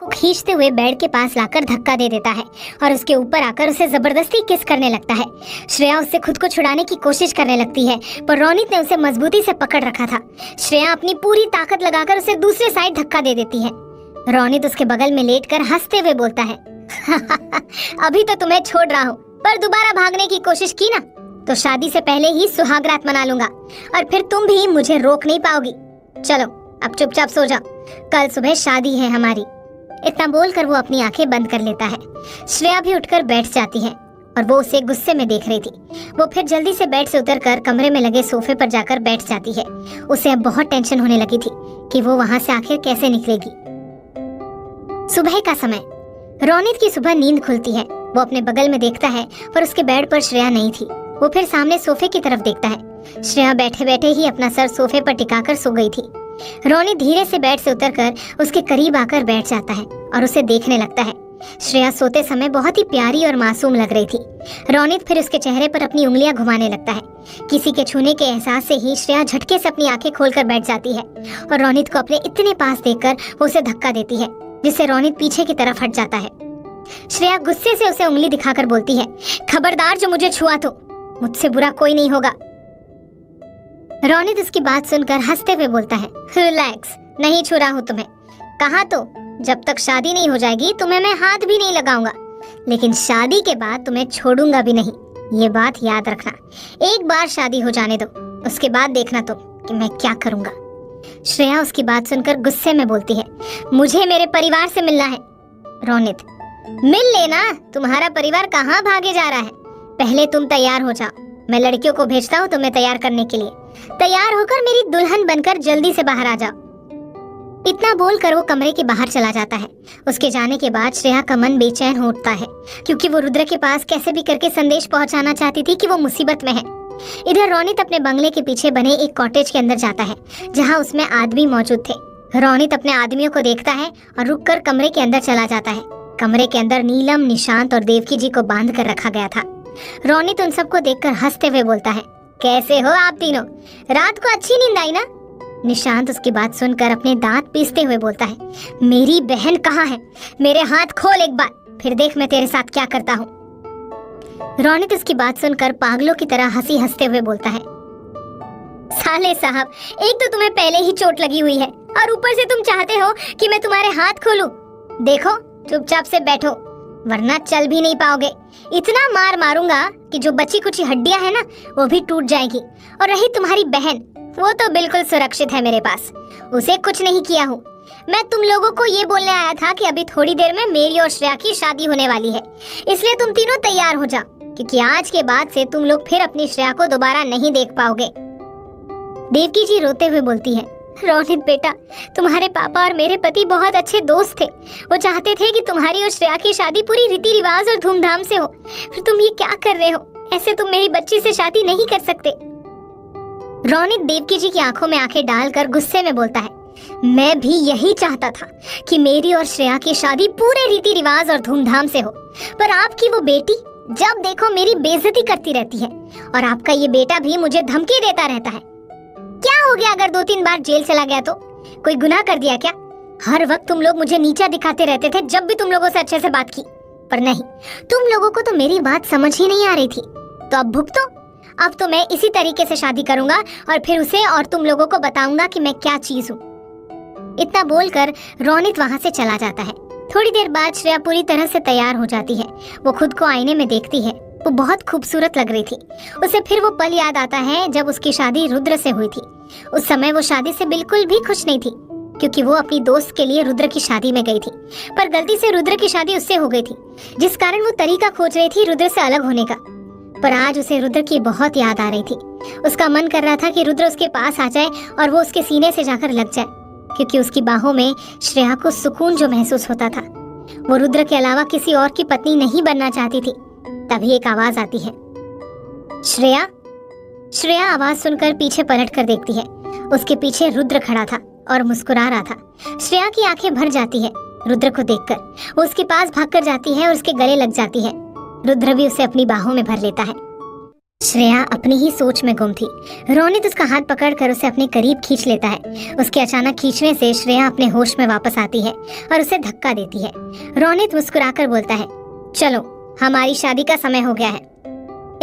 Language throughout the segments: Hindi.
को खींचते हुए बेड के पास लाकर धक्का दे देता है और उसके ऊपर आकर उसे जबरदस्ती किस करने लगता है। श्रेया उससे खुद को छुड़ाने की कोशिश करने लगती है, पर रोनित ने उसे मजबूती से पकड़ रखा था। श्रेया अपनी पूरी ताकत लगाकर उसे दूसरी साइड धक्का दे देती है। रोनित उसके बगल में लेटकर हंसते हुए बोलता है, अभी तो तुम्हें छोड़ रहा हूँ, पर दोबारा भागने की कोशिश की ना तो शादी से पहले ही सुहागरात मना लूंगा और फिर तुम भी मुझे रोक नहीं पाओगी। चलो अब चुपचाप सो जाओ, कल सुबह शादी है हमारी। इतना बोलकर वो अपनी आंखें बंद कर लेता है। श्रेया भी उठकर बैठ जाती है और वो उसे गुस्से में देख रही थी। वो फिर जल्दी से बेड से उतरकर कमरे में लगे सोफे पर जाकर बैठ जाती है। उसे अब बहुत टेंशन होने लगी थी कि वो वहां से आखिर कैसे निकलेगी। सुबह का समय, रोनित की सुबह नींद खुलती है। वो अपने बगल में देखता है पर उसके बेड पर श्रेया नहीं थी। वो फिर सामने सोफे की तरफ देखता है। श्रेया बैठे बैठे ही अपना सर सोफे पर टिकाकर सो गई थी। रोनित धीरे से बेड से उतरकर उसके करीब आकर बैठ जाता है और उसे देखने लगता है। श्रेया सोते समय बहुत ही प्यारी और मासूम लग रही थी। रोनित फिर उसके चेहरे पर अपनी उंगलियां घुमाने लगता है। किसी के छूने के एहसास से ही श्रेया झटके से अपनी आंखें खोलकर बैठ जाती है और रोनित को अपने इतने पास देखकर वो उसे धक्का देती है, जिससे रोनित पीछे की तरफ हट जाता है। श्रेया गुस्से से उसे उंगली दिखाकर बोलती है, खबरदार जो मुझे छुआ तो मुझसे बुरा कोई नहीं होगा। रोनित उसकी बात सुनकर हंसते हुए बोलता है, रिलैक्स, नहीं छू रहा हूँ तुम्हें। कहा तो जब तक शादी नहीं हो जाएगी तुम्हें मैं हाथ भी नहीं लगाऊंगा, लेकिन शादी के बाद तुम्हें छोड़ूंगा भी नहीं, ये बात याद रखना। एक बार शादी हो जाने दो, उसके बाद देखना तुम कि मैं क्या करूंगा। श्रेया उसकी बात सुनकर गुस्से में बोलती है, मुझे मेरे परिवार से मिलना है। रोनित, मिल लेना, तुम्हारा परिवार कहाँ भागे जा रहा है। पहले तुम तैयार हो जाओ, मैं लड़कियों को भेजता हूँ तुम्हें तैयार करने के लिए। तैयार होकर मेरी दुल्हन बनकर जल्दी से बाहर आ जाओ। इतना बोलकर वो कमरे के बाहर चला जाता है। उसके जाने के बाद श्रेया का मन बेचैन हो उठता है, क्योंकि वो रुद्र के पास कैसे भी करके संदेश पहुंचाना चाहती थी कि वो मुसीबत में है। इधर रोनित अपने बंगले के पीछे बने एक कॉटेज के अंदर जाता है, जहाँ उसमें आदमी मौजूद थे। रोनित अपने आदमियों को देखता है और रुककर कमरे के अंदर चला जाता है। कमरे के अंदर नीलम, निशांत और देवकी जी को बांध कर रखा गया था। रोनित उन सबको देखकर हंसते हुए बोलता है, कैसे हो आप तीनों, रात को अच्छी नींद आई ना। निशांत उसकी बात सुनकर अपने दांत पीसते हुए बोलता है, मेरी बहन कहाँ है, मेरे हाथ खोल एक बार, फिर देख मैं तेरे साथ क्या करता हूँ। रोनित उसकी बात सुनकर पागलों की तरह हंसी हंसते हुए बोलता है, साले साहब, एक तो तुम्हें पहले ही चोट लगी हुई है और ऊपर से तुम चाहते हो कि मैं तुम्हारे हाथ खोलूं। देखो चुपचाप से बैठो, वरना चल भी नहीं पाओगे। इतना मार मारूंगा कि जो बची कुची हड्डियां है ना वो भी टूट जाएगी। और रही तुम्हारी बहन, वो तो बिल्कुल सुरक्षित है मेरे पास, उसे कुछ नहीं किया हूँ। मैं तुम लोगों को ये बोलने आया था कि अभी थोड़ी देर में मेरी और श्रेया की शादी होने वाली है, इसलिए तुम तीनों तैयार हो जाओ, क्योंकि आज के बाद से तुम लोग फिर अपनी श्रेया को दोबारा नहीं देख पाओगे। देवकी जी रोते हुए बोलती है, रोनित बेटा, तुम्हारे पापा और मेरे पति बहुत अच्छे दोस्त थे। वो चाहते थे कि तुम्हारी और श्रेया की शादी पूरी रीति रिवाज और धूमधाम से हो, फिर तुम ये क्या कर रहे हो, ऐसे तुम मेरी बच्ची से शादी नहीं कर सकते। रोनित देवकी जी की आंखों में आंखें डालकर गुस्से में बोलता है, मैं भी यही चाहता था कि मेरी और श्रेया की शादी पूरे रीति रिवाज और धूमधाम से हो, पर आपकी वो बेटी जब देखो मेरी बेइज्जती करती रहती है और आपका ये बेटा भी मुझे धमकी देता रहता है। क्या हो गया अगर 2-3 बार जेल चला गया तो? कोई गुनाह कर दिया क्या? हर वक्त तुम लोग मुझे नीचा दिखाते रहते थे जब भी तुम लोगों से अच्छे से बात की, पर नहीं, तुम लोगों को तो मेरी बात समझ ही नहीं आ रही थी, तो अब भुगतो। अब तो मैं इसी तरीके से शादी करूंगा और फिर उसे और तुम लोगों को बताऊंगा कि मैं क्या चीज हूँ। इतना बोलकर रोनित वहाँ से चला जाता है। थोड़ी देर बाद श्रेया पूरी तरह से तैयार हो जाती है। वो खुद को आईने में देखती है, वो बहुत खूबसूरत लग रही थी। उसे फिर वो पल याद आता है जब उसकी शादी रुद्र से हुई थी। उस समय वो शादी से बिल्कुल भी खुश नहीं थी, क्योंकि वो अपनी दोस्त के लिए रुद्र की शादी में गई थी, पर गलती से रुद्र की शादी उससे हो गई थी, जिस कारण वो तरीका खोज रही थी रुद्र से अलग होने का। पर आज उसे रुद्र की बहुत याद आ रही थी। उसका मन कर रहा था कि रुद्र उसके पास आ जाए और वो उसके सीने से जाकर लग जाए, क्योंकि उसकी बाहों में श्रेया को सुकून जो महसूस होता था। वो रुद्र के अलावा किसी और की पत्नी नहीं बनना चाहती थी। तभी एक आवाज आती है, श्रेया। श्रेया आवाज सुनकर पीछे पलट कर देखती है। उसके पीछे रुद्र खड़ा था और मुस्कुरा रहा था। श्रेया की आंखें भर जाती है रुद्र को देखकर। वो उसके पास भागकर जाती है और उसके गले लग जाती है। रुद्र भी उसे अपनी बाहों में भर लेता है। श्रेया अपनी ही सोच में गुम थी। रोनित उसका हाथ पकड़कर उसे अपने करीब खींच लेता है। उसके अचानक खींचने से श्रेया अपने होश में वापस आती है और उसे धक्का देती है। रोनित मुस्कुराकर बोलता है, चलो हमारी शादी का समय हो गया है।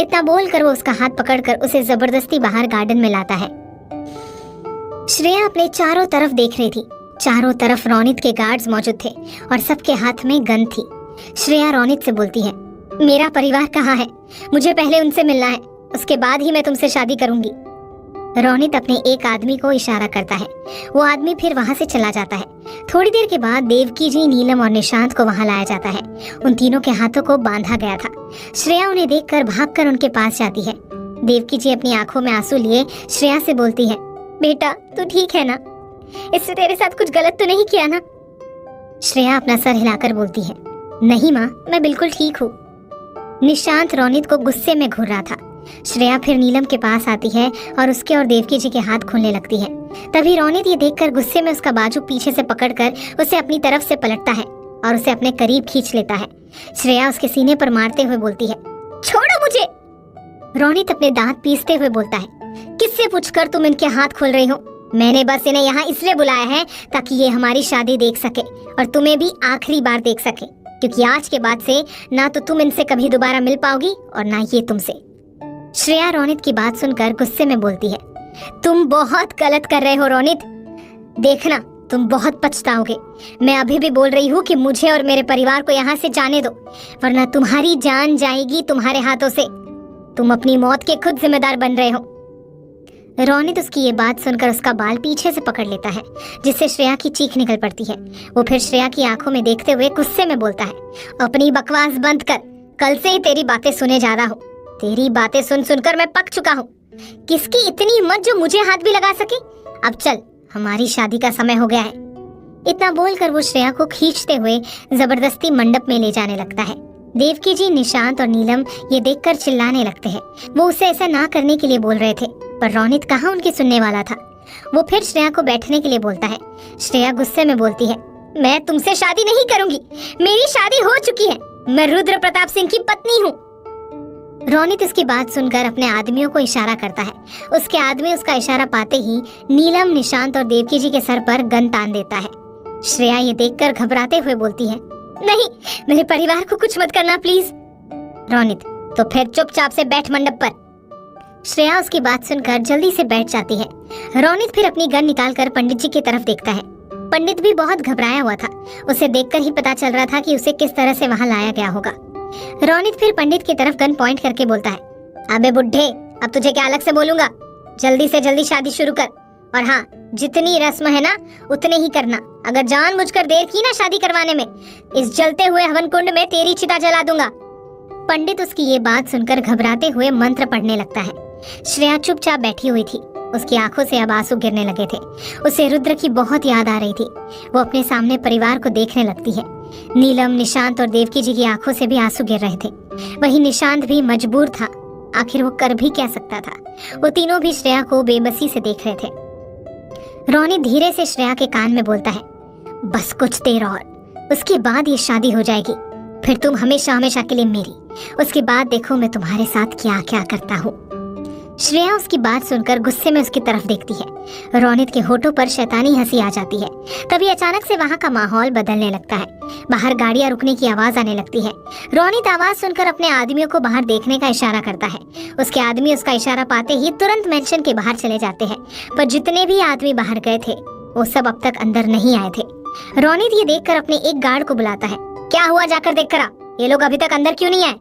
इतना बोलकर वो उसका हाथ पकड़कर उसे जबरदस्ती बाहर गार्डन में लाता है। श्रेया अपने चारों तरफ देख रही थी। चारों तरफ रोनित के गार्ड्स मौजूद थे और सबके हाथ में गन थी। श्रेया रोनित से बोलती है, मेरा परिवार कहाँ है? मुझे पहले उनसे मिलना है, उसके बाद ही मैं तुमसे शादी करूंगी। रोनित अपने एक आदमी को इशारा करता है। वो आदमी फिर वहां से चला जाता है। थोड़ी देर के बाद देवकी जी, नीलम और निशांत को वहां लाया जाता है। उन तीनों के हाथों को बांधा गया था। श्रेया उन्हें देखकर भागकर उनके पास जाती है। देवकी जी अपनी आंखों में आंसू लिए श्रेया से बोलती है, बेटा तू ठीक है ना? इससे तेरे साथ कुछ गलत तो नहीं किया ना? श्रेया अपना सर हिलाकर बोलती है, नहीं माँ, मैं बिल्कुल ठीक हूँ। निशांत रोनित को गुस्से में घूर रहा था। श्रेया फिर नीलम के पास आती है और उसके और देवकी जी के हाथ खोलने लगती है। तभी रोनित ये देखकर गुस्से में उसका बाजू पीछे से पकड़कर उसे अपनी तरफ से पलटता है और उसे अपने करीब खींच लेता है। श्रेया उसके सीने पर मारते हुए बोलती है, छोड़ो मुझे। रोनित अपने दांत पीसते हुए बोलता है, किससे पूछकर तुम इनके हाथ खोल रही हो? मैंने बस इन्हें यहाँ इसलिए बुलाया है ताकि ये हमारी शादी देख सके और तुम्हें भी आखिरी बार देख सके, क्योंकि आज के बाद से ना तो तुम इनसे कभी दोबारा मिल पाओगी और ना ये तुमसे। श्रेया रोनित की बात सुनकर गुस्से में बोलती है, तुम बहुत गलत कर रहे हो रोनित, देखना तुम बहुत पछताओगे। मैं अभी भी बोल रही हूँ कि मुझे और मेरे परिवार को यहाँ से जाने दो, वरना तुम्हारी जान जाएगी तुम्हारे हाथों से। तुम अपनी मौत के खुद जिम्मेदार बन रहे हो। रोनित उसकी ये बात सुनकर उसका बाल पीछे से पकड़ लेता है, जिससे श्रेया की चीख निकल पड़ती है। वो फिर श्रेया की आंखों में देखते हुए गुस्से में बोलता है, अपनी बकवास बंद कर, कल से ही तेरी बातें सुने जा रहा हूँ। तेरी बातें सुन सुनकर मैं पक चुका हूँ। किसकी इतनी हिम्मत जो मुझे हाथ भी लगा सके? अब चल, हमारी शादी का समय हो गया है। इतना बोलकर वो श्रेया को खींचते हुए जबरदस्ती मंडप में ले जाने लगता है। देवकी जी, निशांत और नीलम ये देखकर चिल्लाने लगते हैं। वो उसे ऐसा ना करने के लिए बोल रहे थे, पर रोनित कहाँ उनकी सुनने वाला था। वो फिर श्रेया को बैठने के लिए बोलता है। श्रेया गुस्से में बोलती है, मैं तुमसे शादी नहीं करूंगी, मेरी शादी हो चुकी है, मैं रुद्र प्रताप सिंह की पत्नी हूँ। रोनित इसकी बात सुनकर अपने आदमियों को इशारा करता है। उसके आदमी उसका इशारा पाते ही नीलम, निशांत और देवकी जी के सर पर गन तान देता है। श्रेया ये देखकर घबराते हुए बोलती है, नहीं, मेरे परिवार को कुछ मत करना प्लीज। रोनित, तो फिर चुपचाप से बैठ मंडप पर। श्रेया उसकी बात सुनकर जल्दी से बैठ जाती है। रोनित फिर अपनी गन निकालकर पंडित जी की तरफ देखता है। पंडित भी बहुत घबराया हुआ था। उसे देखकर ही पता चल रहा था कि उसे किस तरह से वहां लाया गया होगा। रोनित फिर पंडित की तरफ गन पॉइंट करके बोलता है, अबे बुड्ढे, अब तुझे क्या अलग से बोलूंगा? जल्दी से जल्दी शादी शुरू कर, और हाँ, जितनी रस्म है ना उतने ही करना। अगर जानबूझकर देर की ना शादी करवाने में, इस जलते हुए हवन कुंड में तेरी चिता जला दूंगा। पंडित उसकी ये बात सुनकर घबराते हुए मंत्र पढ़ने लगता है। श्रेया चुपचाप बैठी हुई थी। उसकी आंखों से अब आंसू गिरने लगे थे। उसे रुद्र की बहुत याद आ रही थी। वो अपने सामने परिवार को देखने लगती है। नीलम, निशांत और देवकी जी की आंखों से भी आंसू गिर रहे थे। वहीं निशांत भी मजबूर था, आखिर वो कर भी क्या सकता था। वो तीनों भी श्रेया को बेबसी से देख रहे थे। रोनित धीरे से श्रेया के कान में बोलता है, बस कुछ देर और, उसके बाद ये शादी हो जाएगी, फिर तुम हमेशा हमेशा के लिए मेरी। उसके बाद देखो मैं तुम्हारे साथ क्या क्या करता हूँ। श्रेया उसकी बात सुनकर गुस्से में उसकी तरफ देखती है। रोनित के होठों पर शैतानी हंसी आ जाती है। तभी अचानक से वहाँ का माहौल बदलने लगता है। बाहर गाड़ियाँ रुकने की आवाज आने लगती है। रोनित आवाज सुनकर अपने आदमियों को बाहर देखने का इशारा करता है। उसके आदमी उसका इशारा पाते ही तुरंत मेंशन के बाहर चले जाते हैं। पर जितने भी आदमी बाहर गए थे वो सब अब तक अंदर नहीं आए थे। रोनित ये देखकर अपने एक गार्ड को बुलाता है, क्या हुआ, जाकर देख कर आ, ये लोग अभी तक अंदर क्यों नहीं आए?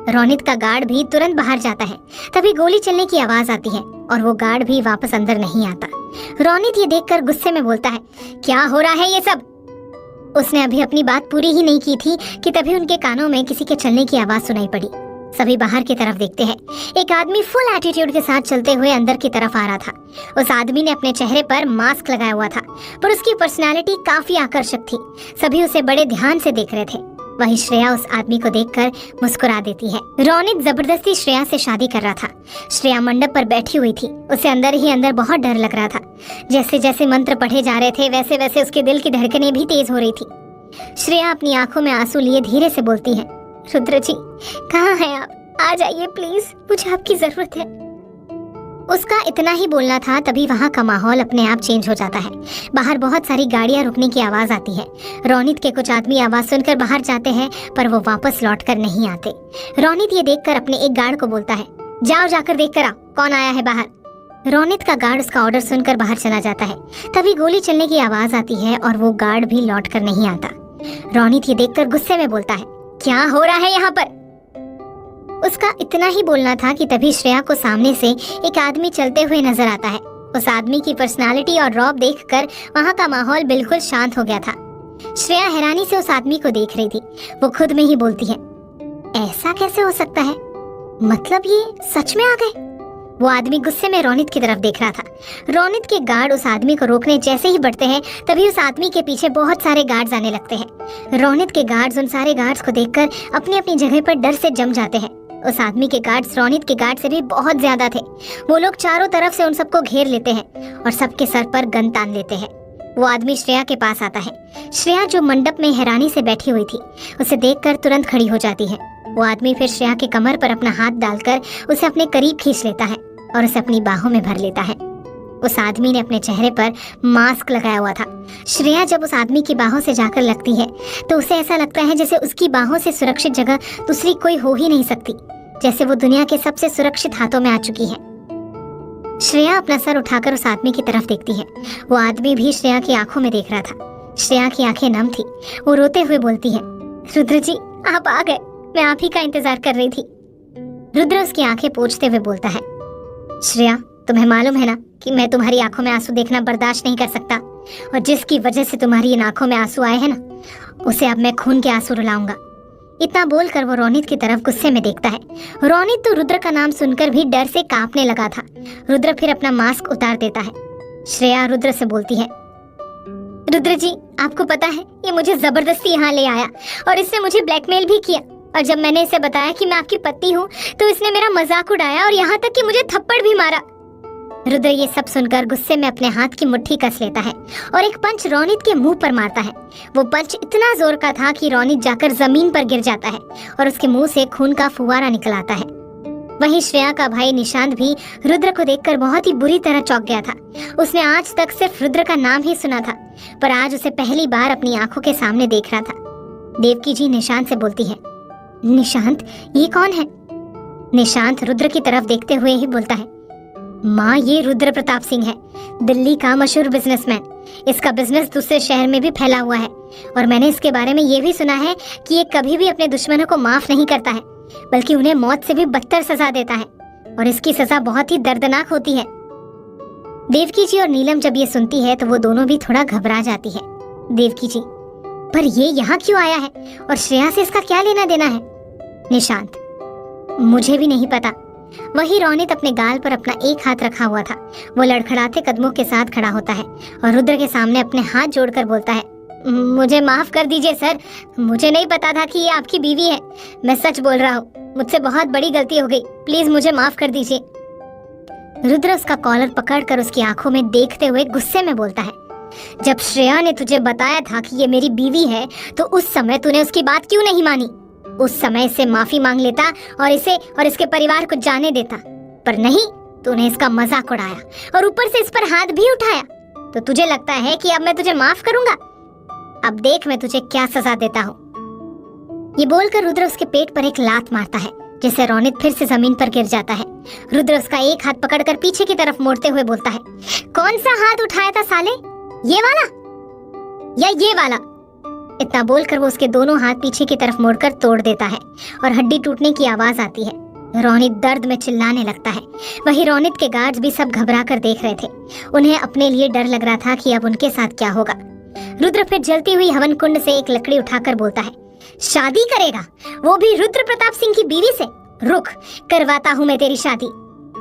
रोनित का गार्ड भी तुरंत बाहर जाता है। तभी गोली चलने की आवाज आती है और वो गार्ड भी वापस अंदर नहीं आता। रोनित ये देखकर गुस्से में बोलता है, क्या हो रहा है ये सब? उसने अभी अपनी बात पूरी ही नहीं की थी कि तभी उनके कानों में किसी के चलने की आवाज सुनाई पड़ी। सभी बाहर की तरफ देखते हैं। एक आदमी फुल एटीट्यूड के साथ चलते हुए अंदर की तरफ आ रहा था। उस आदमी ने अपने चेहरे पर मास्क लगाया हुआ था, पर उसकी पर्सनालिटी काफी आकर्षक थी। सभी उसे बड़े ध्यान से देख रहे थे। वहीं श्रेया उस आदमी को देखकर मुस्कुरा देती है। रोनित जबरदस्ती श्रेया से शादी कर रहा था। श्रेया मंडप पर बैठी हुई थी। उसे अंदर ही अंदर बहुत डर लग रहा था। जैसे जैसे मंत्र पढ़े जा रहे थे वैसे वैसे उसके दिल की धड़कनें भी तेज हो रही थी। श्रेया अपनी आंखों में आंसू लिए धीरे से बोलती है, रुद्र जी कहाँ हैं आप? आ जाइए प्लीज, मुझे आपकी जरूरत है। उसका इतना ही बोलना था, तभी वहाँ का माहौल अपने आप चेंज हो जाता है। बाहर बहुत सारी गाड़ियाँ रुकने की आवाज आती है। रोनित के कुछ आदमी आवाज सुनकर बाहर जाते हैं, पर वो वापस लौट कर नहीं आते। रोनित ये देखकर अपने एक गार्ड को बोलता है, जाओ जाकर देख कर आओ कौन आया है बाहर। रोनित का गार्ड उसका ऑर्डर सुनकर बाहर चला जाता है। तभी गोली चलने की आवाज आती है और वो गार्ड भी लौट कर नहीं आता। रोनित ये देखकर गुस्से में बोलता है, क्या हो रहा है यहाँ पर। उसका इतना ही बोलना था कि तभी श्रेया को सामने से एक आदमी चलते हुए नजर आता है। उस आदमी की पर्सनालिटी और रौब देखकर वहाँ का माहौल बिल्कुल शांत हो गया था। श्रेया हैरानी से उस आदमी को देख रही थी। वो खुद में ही बोलती है, ऐसा कैसे हो सकता है, मतलब ये सच में आ गए। वो आदमी गुस्से में रोनित की तरफ देख रहा था। रोनित के गार्ड उस आदमी को रोकने जैसे ही बढ़ते हैं, तभी उस आदमी के पीछे बहुत सारे गार्ड्स आने लगते हैं। रोनित के गार्ड्स उन सारे गार्ड्स को देखकर अपनी अपनी जगह पर डर से जम जाते हैं। उस आदमी के गार्ड्स रोनित के गार्ड से भी बहुत ज्यादा थे। वो लोग चारों तरफ से उन सबको घेर लेते हैं और सबके सर पर गन तान लेते हैं। वो आदमी श्रेया के पास आता है। श्रेया जो मंडप में हैरानी से बैठी हुई थी, उसे देखकर तुरंत खड़ी हो जाती है। वो आदमी फिर श्रेया के कमर पर अपना हाथ डालकर उसे अपने करीब खींच लेता है और उसे अपनी बाहों में भर लेता है। उस आदमी ने अपने चेहरे पर मास्क लगाया हुआ था। श्रेया जब उस आदमी की बाहों से जाकर लगती है तो उसे ऐसा लगता है जैसे उसकी बाहों से सुरक्षित जगह दूसरी कोई हो ही नहीं सकती, जैसे वो दुनिया के सबसे सुरक्षित हाथों में आ चुकी है। श्रेया अपना सर उठाकर उस आदमी की तरफ देखती है। वो आदमी भी श्रेया की आंखों में देख रहा था। श्रेया की आंखें नम थी। वो रोते हुए बोलती है, रुद्र जी आप आ गए, मैं आप ही का इंतजार कर रही थी। रुद्र उसकी आंखें पोंछते हुए बोलता है, श्रेया तुम्हें मालूम है ना कि मैं तुम्हारी आंखों में आंसू देखना बर्दाश्त नहीं कर सकता, और जिसकी वजह से तुम्हारी इन आंखों में आंसू आए हैं ना, उसे अब मैं खून के आंसू रुलाऊंगा। इतना बोलकर वो रोनित की तरफ गुस्से में देखता है। रोनित तो रुद्र का नाम सुनकर भी डर से कांपने लगा था। रुद्र फिर अपना मास्क उतार देता है। श्रेया रुद्र से बोलती है, रुद्र जी आपको पता है ये मुझे जबरदस्ती यहाँ ले आया और इसने मुझे ब्लैकमेल भी किया, और जब मैंने इसे बताया कि मैं आपकी पत्नी हूँ तो इसने मेरा मजाक उड़ाया और यहाँ तक कि मुझे थप्पड़ भी मारा। रुद्र ये सब सुनकर गुस्से में अपने हाथ की मुट्ठी कस लेता है और एक पंच रोनित के मुंह पर मारता है। वो पंच इतना जोर का था कि रोनित जाकर जमीन पर गिर जाता है और उसके मुंह से खून का फुवारा निकल आता है। वहीं श्रेया का भाई निशांत भी रुद्र को देखकर बहुत ही बुरी तरह चौंक गया था। उसने आज तक सिर्फ रुद्र का नाम ही सुना था, पर आज उसे पहली बार अपनी आंखों के सामने देख रहा था। देवकी जी निशांत से बोलती है, निशांत ये कौन है। निशांत रुद्र की तरफ देखते हुए ही बोलता है, माँ ये रुद्र प्रताप सिंह है, दिल्ली का मशहूर बिजनेसमैन। इसका बिजनेस दूसरे शहर में भी फैला हुआ है, और मैंने इसके बारे में ये भी सुना है कि ये कभी भी अपने दुश्मनों को माफ नहीं करता है, बल्कि उन्हें मौत से भी बदतर सजा देता है, और इसकी सजा बहुत ही दर्दनाक होती है। देवकी जी और नीलम जब ये सुनती है तो वो दोनों भी थोड़ा घबरा जाती है। देवकी जी, पर ये यहाँ क्यों आया है और श्रेया से इसका क्या लेना देना है। निशांत, मुझे भी नहीं पता। वही रोनित अपने गाल पर अपना एक हाथ रखा हुआ था। वो लड़खड़ाते कदमों के साथ खड़ा होता है और रुद्र के सामने अपने हाथ जोड़कर बोलता है, मुझे माफ कर दीजिए सर, मुझे नहीं पता था कि ये आपकी बीवी है। मैं सच बोल रहा हूँ, मुझसे बहुत बड़ी गलती हो गई, प्लीज मुझे माफ कर दीजिए। रुद्र उसका कॉलर पकड़कर उसकी आंखों में देखते हुए गुस्से में बोलता है, जब श्रेया ने तुझे बताया था कि ये मेरी बीवी है तो उस समय तूने उसकी बात क्यों नहीं मानी। उस समय इससे माफी मांग लेता और इसे और इसके परिवार को जाने देता, पर नहीं, तूने इसका मजाक उड़ाया और ऊपर से इस पर हाथ भी उठाया। तो तुझे लगता है कि अब मैं तुझे माफ करूंगा? अब देख मैं तुझे क्या सजा देता हूँ। ये बोलकर रुद्र उसके पेट पर एक लात मारता है, जिससे रोनित फिर से जमीन पर गिर जाता है। रुद्र उसका एक हाथ पकड़कर पीछे की तरफ मोड़ते हुए बोलता है, कौन सा हाथ उठाया था साले, ये वाला या ये वाला। इतना बोलकर वो उसके दोनों हाथ पीछे की तरफ मोड़कर तोड़ देता है और हड्डी टूटने की आवाज आती है। रोनित दर्द में चिल्लाने लगता है। वही रोनित के गार्ड्स भी सब घबरा कर देख रहे थे। उन्हें अपने लिए डर लग रहा था कि अब उनके साथ क्या होगा। रुद्र फिर जलती हुई हवन कुंड से एक लकड़ी उठाकर बोलता है, शादी करेगा, वो भी रुद्र प्रताप सिंह की बीवी से? रुक, करवाता हूँ मैं तेरी शादी।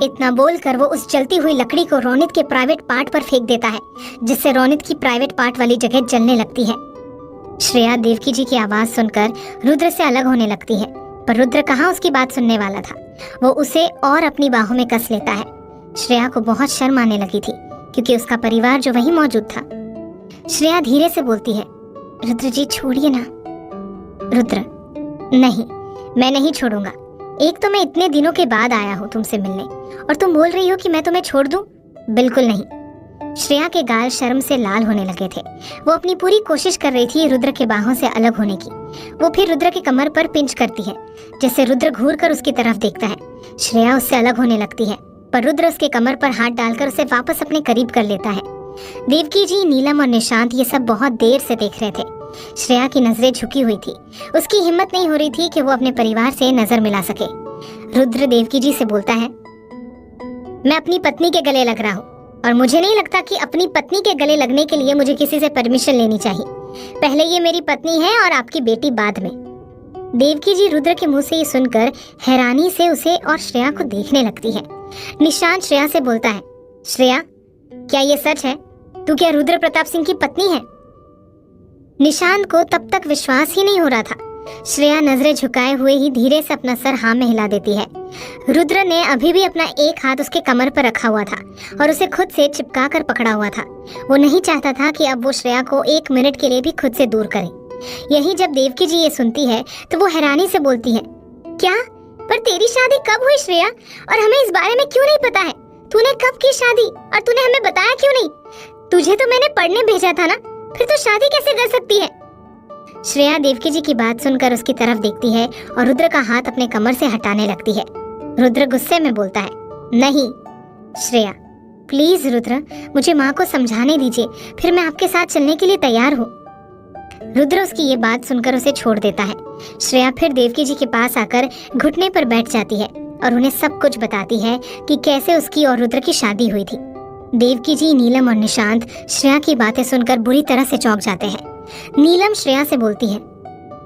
इतना बोलकर वो उस जलती हुई लकड़ी को रोनित के प्राइवेट पार्ट पर फेंक देता है, जिससे रोनित की प्राइवेट पार्ट वाली जगह जलने लगती है। श्रेया देवकी जी की आवाज सुनकर रुद्र से अलग होने लगती है, पर रुद्र कहाँ उसकी बात सुनने वाला था। वो उसे और अपनी बाहों में कस लेता है। श्रेया को बहुत शर्म आने लगी थी, क्योंकि उसका परिवार जो वहीं मौजूद था। श्रेया धीरे से बोलती है, रुद्र जी छोड़िए ना। रुद्र, नहीं, मैं नहीं छोड़ूंगा। एक तो मैं इतने दिनों के बाद आया हूँ तुमसे मिलने, और तुम बोल रही हो कि मैं तुम्हें छोड़ दूं? बिल्कुल नहीं। श्रेया के गाल शर्म से लाल होने लगे थे। वो अपनी पूरी कोशिश कर रही थी रुद्र के बाहों से अलग होने की। वो फिर रुद्र की कमर पर पिंच करती है, जैसे रुद्र घूर कर उसकी तरफ देखता है। श्रेया उससे अलग होने लगती है, पर रुद्र उसके कमर पर हाथ डालकर उसे वापस अपने करीब कर लेता है। देवकी जी, नीलम और निशांत ये सब बहुत देर से देख रहे थे। श्रेया की नजरें झुकी हुई थी। उसकी हिम्मत नहीं हो रही थी कि वो अपने परिवार से नजर मिला सके। रुद्र देवकी जी से बोलता है, मैं अपनी पत्नी के गले लग रहा हूँ, और मुझे नहीं लगता कि अपनी पत्नी के गले लगने के लिए मुझे किसी से परमिशन लेनी चाहिए। पहले ये मेरी पत्नी है और आपकी बेटी बाद में। देवकी जी रुद्र के मुंह से ये सुनकर हैरानी से उसे और श्रेया को देखने लगती है। निशांत श्रेया से बोलता है, श्रेया, क्या ये सच है? तू क्या रुद्र प्रताप सिंह की पत्नी है? निशांत को तब तक विश्वास ही नहीं हो रहा था। श्रेया नजरें झुकाए हुए ही धीरे से अपना सर हाँ में हिला देती है। रुद्र ने अभी भी अपना एक हाथ उसके कमर पर रखा हुआ था और उसे खुद से चिपका कर पकड़ा हुआ था। वो नहीं चाहता था कि अब वो श्रेया को एक मिनट के लिए भी खुद से दूर करे। यही जब देवकी जी ये सुनती है तो वो हैरानी से बोलती है, क्या? पर तेरी शादी कब हुई श्रेया, और हमें इस बारे में क्यों नहीं पता है? तूने कब की शादी, और तूने हमें बताया क्यों नहीं? तुझे तो मैंने पढ़ने भेजा था ना, फिर तो शादी कैसे कर सकती है? श्रेया देवकी जी की बात सुनकर उसकी तरफ देखती है और रुद्र का हाथ अपने कमर से हटाने लगती है। रुद्र गुस्से में बोलता है, नहीं श्रेया, प्लीज रुद्र, मुझे माँ को समझाने दीजिए, फिर मैं आपके साथ चलने के लिए तैयार हूँ। रुद्र उसकी ये बात सुनकर उसे छोड़ देता है। श्रेया फिर देवकी जी के पास आकर घुटने पर बैठ जाती है और उन्हें सब कुछ बताती है कि कैसे उसकी और रुद्र की शादी हुई थी। देवकी जी, नीलम और निशांत श्रेया की बातें सुनकर बुरी तरह से चौंक जाते हैं। नीलम श्रेया से बोलती है,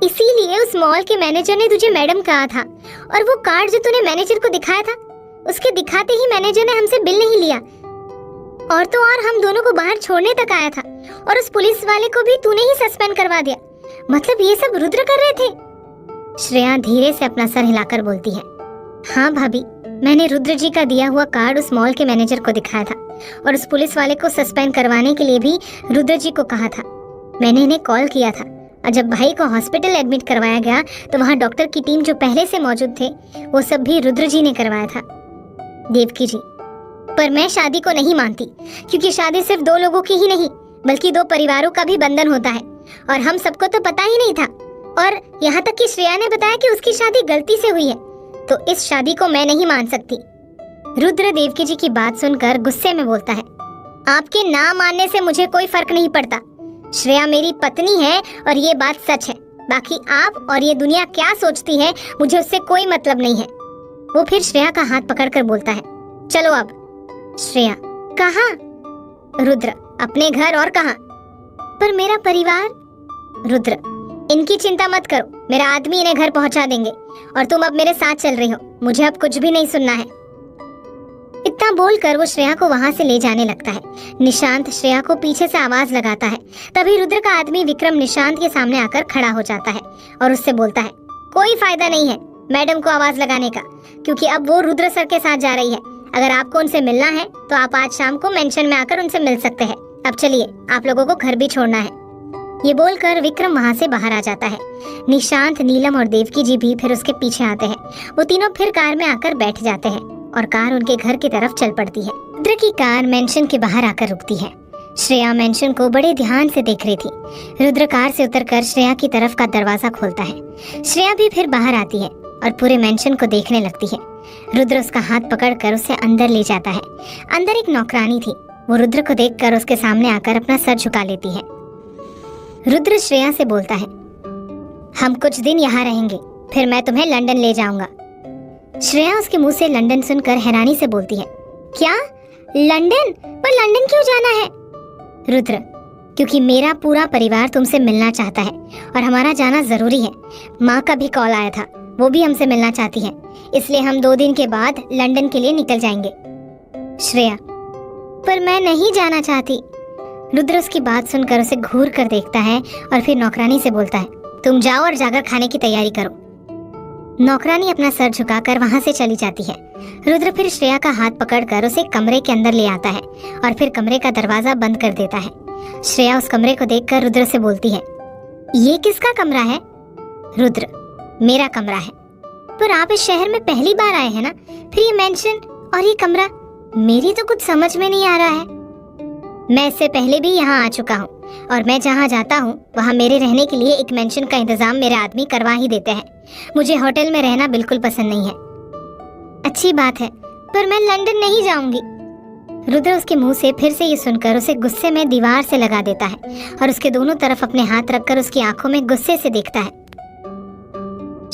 इसीलिए उस मॉल के मैनेजर ने तुझे मैडम कहा था, और वो कार्ड जो तूने मैनेजर को दिखाया था, उसके दिखाते ही मैनेजर ने हमसे बिल नहीं लिया, और तो और हम दोनों को बाहर छोड़ने तक आया था, और उस पुलिस वाले को भी तूने ही सस्पेंड करवा दिया। मतलब ये सब रुद्र कर रहे थे? श्रेया धीरे से अपना सर हिलाकर बोलती है, हाँ भाभी, मैंने रुद्र जी का दिया हुआ कार्ड उस मॉल के मैनेजर को दिखाया था, और उस पुलिस वाले को सस्पेंड करवाने के लिए भी रुद्र जी को कहा था। मैंने इन्हें कॉल किया था, और जब भाई को हॉस्पिटल एडमिट करवाया गया तो वहाँ डॉक्टर की टीम जो पहले से मौजूद थे, वो सब भी रुद्र जी ने करवाया था। देवकी जी, पर मैं शादी को नहीं मानती, क्योंकि शादी सिर्फ दो लोगों की ही नहीं बल्कि दो परिवारों का भी बंधन होता है, और हम सबको तो पता ही नहीं था, और यहाँ तक कि श्रेया ने बताया कि उसकी शादी गलती से हुई है, तो इस शादी को मैं नहीं मान सकती। रुद्र देवकी जी की बात सुनकर गुस्से में बोलता है, आपके ना मानने से मुझे कोई फर्क नहीं पड़ता। श्रेया मेरी पत्नी है और ये बात सच है। बाकी आप और ये दुनिया क्या सोचती है, मुझे उससे कोई मतलब नहीं है। वो फिर श्रेया का हाथ पकड़कर बोलता है, चलो अब। श्रेया, कहाँ? रुद्र, अपने घर, और कहाँ? पर मेरा परिवार? रुद्र, इनकी चिंता मत करो, मेरा आदमी इन्हें घर पहुंचा देंगे, और तुम अब मेरे साथ चल रही हो, मुझे अब कुछ भी नहीं सुनना है। इतना बोलकर वो श्रेया को वहां से ले जाने लगता है। निशांत श्रेया को पीछे से आवाज लगाता है। तभी रुद्र का आदमी विक्रम निशांत के सामने आकर खड़ा हो जाता है और उससे बोलता है, कोई फायदा नहीं है मैडम को आवाज लगाने का, क्योंकि अब वो रुद्र सर के साथ जा रही है। अगर आपको उनसे मिलना है तो आप आज शाम को मेंशन में आकर उनसे मिल सकते हैं। अब चलिए, आप लोगों को घर भी छोड़ना है। ये बोलकर विक्रम वहाँ से बाहर आ जाता है। निशांत, नीलम और देवकी जी भी फिर उसके पीछे आते हैं। वो तीनों फिर कार में आकर बैठ जाते हैं और कार उनके घर की तरफ चल पड़ती है। रुद्र की कार मेंशन के बाहर आकर रुकती है। श्रेया मेंशन को बड़े ध्यान से देख रही थी। रुद्र कार से उतरकर श्रेया की तरफ का दरवाजा खोलता है। श्रेया भी फिर बाहर आती है और पूरे मेंशन को देखने लगती है। रुद्र उसका हाथ पकड़कर उसे अंदर ले जाता है। अंदर एक नौकरानी थी। वो रुद्र को देखकर उसके सामने आकर अपना सर झुका लेती है। रुद्र श्रेया से बोलता है, हम कुछ दिन यहाँ रहेंगे, फिर मैं तुम्हें लंदन ले जाऊंगा। श्रेया उसके मुंह से लंदन सुनकर हैरानी से बोलती है, क्या लंदन? पर लंदन क्यों जाना है? रुद्र, क्योंकि मेरा पूरा परिवार तुमसे मिलना चाहता है और हमारा जाना जरूरी है। माँ का भी कॉल आया था, वो भी हमसे मिलना चाहती है, इसलिए हम 2 दिन के बाद लंदन के लिए निकल जाएंगे। श्रेया, पर मैं नहीं जाना चाहती। रुद्र उसकी बात सुनकर उसे घूर कर देखता है और फिर नौकरानी से बोलता है, तुम जाओ और जाकर खाने की तैयारी करो। नौकरानी अपना सर झुकाकर वहां से चली जाती है। रुद्र फिर श्रेया का हाथ पकड़कर उसे कमरे के अंदर ले आता है और फिर कमरे का दरवाजा बंद कर देता है। श्रेया उस कमरे को देखकर रुद्र से बोलती है, ये किसका कमरा है? रुद्र, मेरा कमरा है, पर आप इस शहर में पहली बार आए हैं ना? फिर ये मेंशन और ये कमरा, मेरी तो कुछ समझ में नहीं आ रहा है। मैं इससे पहले भी यहाँ आ चुका हूँ और मैं जहाँ जाता हूँ वहाँ मेरे रहने के लिए एक मेंशन का इंतजाम मेरे आदमी करवा ही देते हैं। मुझे होटल में रहना बिल्कुल पसंद नहीं है। अच्छी बात है, पर मैं लंदन नहीं जाऊंगी। रुद्र उसके मुंह से फिर से ये सुनकर उसे गुस्से में दीवार से लगा देता है और उसके दोनों तरफ अपने हाथ रखकर उसकी आंखों में गुस्से से देखता है।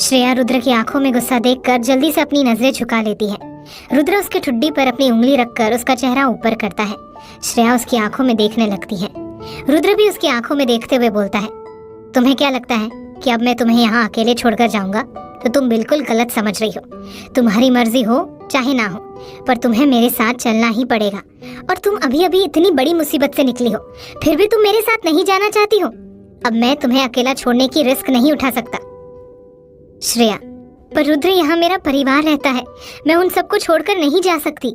श्रेया रुद्र की आंखों में गुस्सा देखकर जल्दी से अपनी नजरें झुका लेती है। रुद्र उसके ठुड्डी पर अपनी उंगली रखकर उसका चेहरा ऊपर करता है। श्रेया उसकी आंखों में देखने लगती है। रुद्र भी उसकी आंखों में देखते हुए बोलता है, तुम्हें क्या लगता है कि अब मैं तुम्हें यहाँ अकेले छोड़कर जाऊंगा? तो तुम बिल्कुल गलत समझ रही हो। तुम्हारी मर्जी हो चाहे ना हो, पर तुम्हें मेरे साथ चलना ही पड़ेगा। और तुम अभी अभी इतनी बड़ी मुसीबत से निकली हो, फिर भी तुम मेरे साथ नहीं जाना चाहती हो। अब मैं तुम्हें अकेला छोड़ने की रिस्क नहीं उठा सकता। श्रेया, पर रुद्र यहाँ मेरा परिवार रहता है, मैं उन सबको छोड़कर नहीं जा सकती।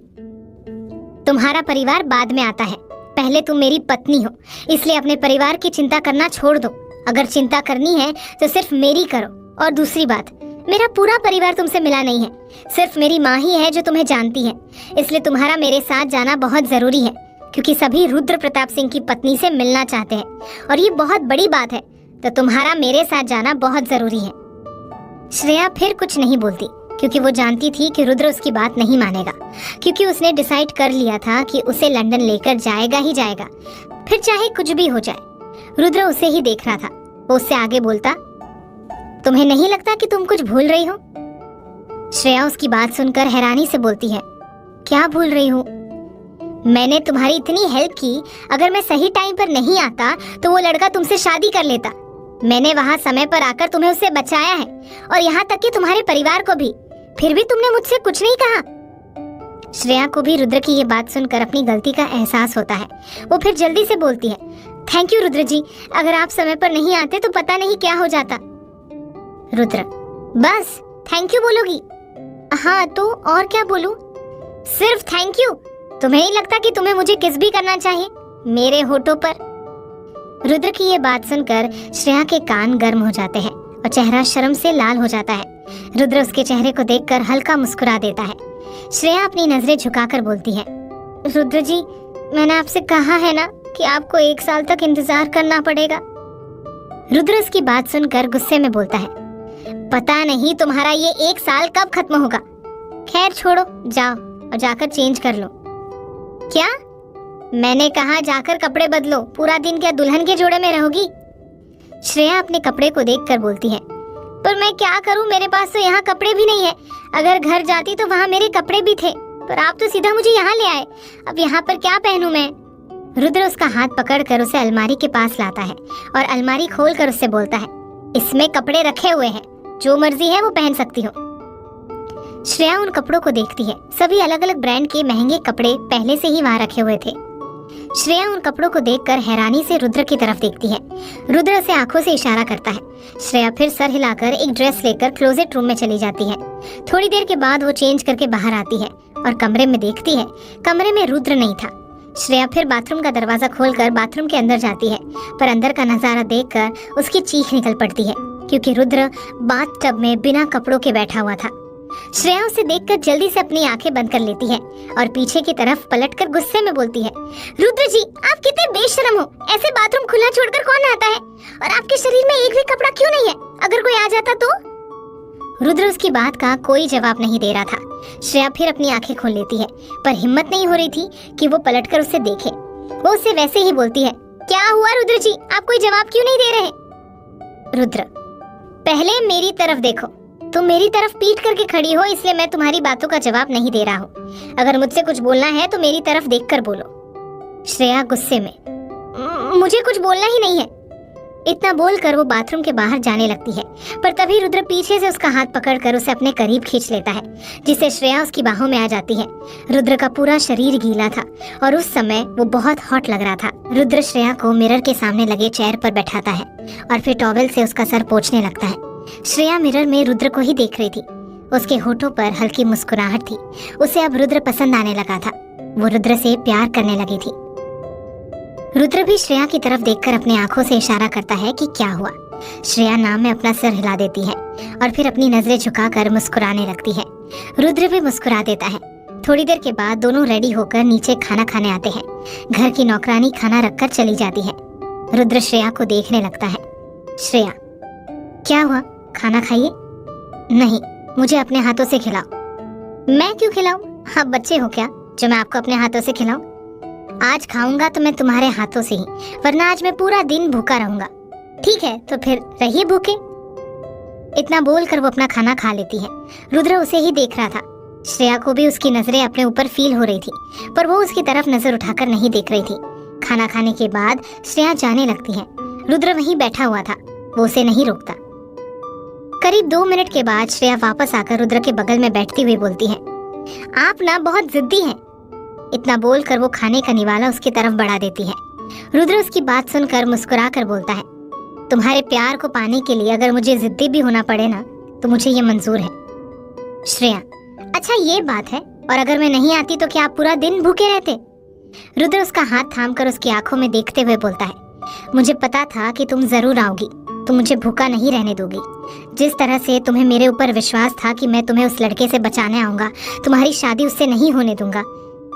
तुम्हारा परिवार बाद में आता है, पहले तुम मेरी पत्नी हो, इसलिए अपने परिवार की चिंता करना छोड़ दो। अगर चिंता करनी है तो सिर्फ मेरी करो। और दूसरी बात, मेरा पूरा परिवार तुमसे मिला नहीं है, सिर्फ मेरी माँ ही है जो तुम्हें जानती है। इसलिए तुम्हारा मेरे साथ जाना बहुत जरूरी है, क्योंकि सभी रुद्र प्रताप सिंह की पत्नी से मिलना चाहते हैं और ये बहुत बड़ी बात है, तो तुम्हारा मेरे साथ जाना बहुत जरूरी है। श्रेया फिर कुछ नहीं बोलती, क्योंकि वो जानती थी कि रुद्र उसकी बात नहीं मानेगा, क्योंकि उसने डिसाइड कर लिया था कि उसे लंदन लेकर जाएगा ही जाएगा, फिर चाहे कुछ भी हो जाए। रुद्र उसे ही देख रहा था। वो उससे आगे बोलता, तुम्हें नहीं लगता कि तुम कुछ भूल रही हो? श्रेया उसकी बात सुनकर हैरानी से बोलती है, क्या भूल रही हूँ? मैंने तुम्हारी इतनी हेल्प की, अगर मैं सही टाइम पर नहीं आता तो वो लड़का तुमसे शादी कर लेता। मैंने वहाँ समय पर आकर तुम्हें उससे बचाया है, और यहाँ तक कि तुम्हारे परिवार को भी, फिर भी तुमने मुझसे कुछ नहीं कहा। श्रेया को भी रुद्र की ये बात सुनकर अपनी गलती का एहसास होता है। वो फिर जल्दी से बोलती है, थैंक यू रुद्र जी, अगर आप समय पर नहीं आते तो पता नहीं क्या हो जाता। रुद्र, बस थैंक यू बोलोगी? हाँ तो और क्या बोलूं? सिर्फ थैंक यू? तुम्हें ही लगता कि तुम्हें मुझे किस भी करना चाहिए मेरे होठों पर? रुद्र की ये बात सुनकर श्रेया के कान गर्म हो जाते हैं और चेहरा शर्म से लाल हो जाता है। रुद्र उसके चेहरे को देखकर हल्का मुस्कुरा देता है। श्रेया अपनी नजरें झुकाकर बोलती है, रुद्र जी, मैंने आपसे कहा है ना कि आपको 1 साल तक इंतजार करना पड़ेगा। रुद्र उसकी बात सुनकर गुस्से में बोलता है, पता नहीं तुम्हारा ये 1 साल कब खत्म होगा। खैर छोड़ो, जाओ और जाकर चेंज कर लो। क्या? मैंने कहा जाकर कपड़े बदलो, पूरा दिन क्या दुल्हन के जोड़े में रहोगी? श्रेया अपने कपड़े को देखकर बोलती है, पर मैं क्या करूं, मेरे पास तो यहाँ कपड़े भी नहीं है। अगर घर जाती तो वहाँ मेरे कपड़े भी थे, पर आप तो सीधा मुझे यहाँ ले आए। अब यहाँ पर क्या पहनूं मैं? रुद्र उसका हाथ पकड़कर उसे अलमारी के पास लाता है और अलमारी खोलकर उससे बोलता है, इसमें कपड़े रखे हुए हैं, जो मर्जी है वो पहन सकती हो। श्रेया उन कपड़ों को देखती है। सभी अलग अलग ब्रांड के महंगे कपड़े पहले से ही वहाँ रखे हुए थे। श्रेया उन कपड़ों को देखकर हैरानी से रुद्र की तरफ देखती है। रुद्र उसे आंखों से इशारा करता है। श्रेया फिर सर हिलाकर एक ड्रेस लेकर क्लोजेट रूम में चली जाती है। थोड़ी देर के बाद वो चेंज करके बाहर आती है और कमरे में देखती है, कमरे में रुद्र नहीं था। श्रेया फिर बाथरूम का दरवाजा खोलकर बाथरूम के अंदर जाती है, पर अंदर का नजारा देखकर उसकी चीख निकल पड़ती है, क्योंकि रुद्र बाथटब में बिना कपड़ों के बैठा हुआ था। श्रेया उसे देखकर जल्दी से अपनी आंखें बंद कर लेती है और पीछे की तरफ पलटकर गुस्से में बोलती है, रुद्र जी, आप कितने बेशर्म हो, ऐसे बाथरूम खुला छोड़कर कौन आता है? और आपके शरीर में एक भी कपड़ा क्यों नहीं है? अगर कोई आ जाता तो? रुद्र उसकी बात का कोई जवाब नहीं दे रहा था। श्रेया फिर अपनी आंखें खोल लेती है, पर हिम्मत नहीं हो रही थी कि वो पलटकर उसे देखे। वो उसे वैसे ही बोलती है, क्या हुआ रुद्र जी, आप कोई जवाब क्यों नहीं दे रहे? रुद्र, पहले मेरी तरफ देखो, तुम मेरी तरफ पीठ करके खड़ी हो, इसलिए मैं तुम्हारी बातों का जवाब नहीं दे रहा हूँ। अगर मुझसे कुछ बोलना है तो मेरी तरफ देखकर बोलो। श्रेया गुस्से में, मुझे कुछ बोलना ही नहीं है। इतना बोलकर वो बाथरूम के बाहर जाने लगती है, पर तभी रुद्र पीछे से उसका हाथ पकड़कर उसे अपने करीब खींच लेता है, जिससे श्रेया उसकी बाहों में आ जाती है। रुद्र का पूरा शरीर गीला था और उस समय वो बहुत हॉट लग रहा था। रुद्र श्रेया को मिरर के सामने लगे चेयर पर बैठाता है और फिर टॉवेल से उसका सर पोंछने लगता है। श्रेया मिरर में रुद्र को ही देख रही थी। उसके होठों पर हल्की मुस्कुराहट थी। उसे अब रुद्र पसंद आने लगा था। वो रुद्र से प्यार करने लगी थी। रुद्र भी श्रेया की तरफ देखकर अपनी आंखों से इशारा करता है कि क्या हुआ। श्रेया नाम में अपना सिर हिला देती है और फिर अपनी नजरें झुकाकर मुस्कुराने लगती है। रुद्र भी मुस्कुरा देता है। थोड़ी देर के बाद दोनों रेडी होकर नीचे खाना खाने आते हैं। घर की नौकरानी खाना रखकर चली जाती है। रुद्र श्रेया को देखने लगता है। श्रेया, क्या हुआ? खाना खाइए। नहीं, मुझे अपने हाथों से खिलाओ। मैं क्यों खिलाऊं? आप बच्चे हो क्या जो मैं आपको अपने हाथों से खिलाऊं? आज खाऊंगा तो मैं तुम्हारे हाथों से ही, वरना आज मैं पूरा दिन भूखा रहूंगा। ठीक है, तो फिर रहिए भूखे। इतना बोलकर वो अपना खाना खा लेती है। रुद्र उसे ही देख रहा था। श्रेया को भी उसकी नजरें अपने ऊपर फील हो रही थी, पर वो उसकी तरफ नजर उठाकर नहीं देख रही थी। खाना खाने के बाद श्रेया जाने लगती है। रुद्र वहीं बैठा हुआ था, वो उसे नहीं रोकता। करीब 2 मिनट के बाद श्रेया वापस आकर रुद्र के बगल में बैठती हुई बोलती है, आप ना बहुत जिद्दी हैं। इतना बोलकर वो खाने का निवाला उसकी तरफ बढ़ा देती है। रुद्र उसकी बात सुनकर मुस्कुरा कर बोलता है, तुम्हारे प्यार को पाने के लिए अगर मुझे जिद्दी भी होना पड़े ना, तो मुझे ये मंजूर है। श्रेया, अच्छा ये बात है, और अगर मैं नहीं आती तो क्या आप पूरा दिन भूखे रहते? रुद्र उसका हाथ थामकर उसकी आंखों में देखते हुए बोलता है, मुझे पता था कि तुम जरूर आओगी, तुम मुझे भूखा नहीं रहने दोगी। जिस तरह से तुम्हें मेरे ऊपर विश्वास था कि मैं तुम्हें उस लड़के से बचाने आऊंगा, तुम्हारी शादी उससे नहीं होने दूंगा,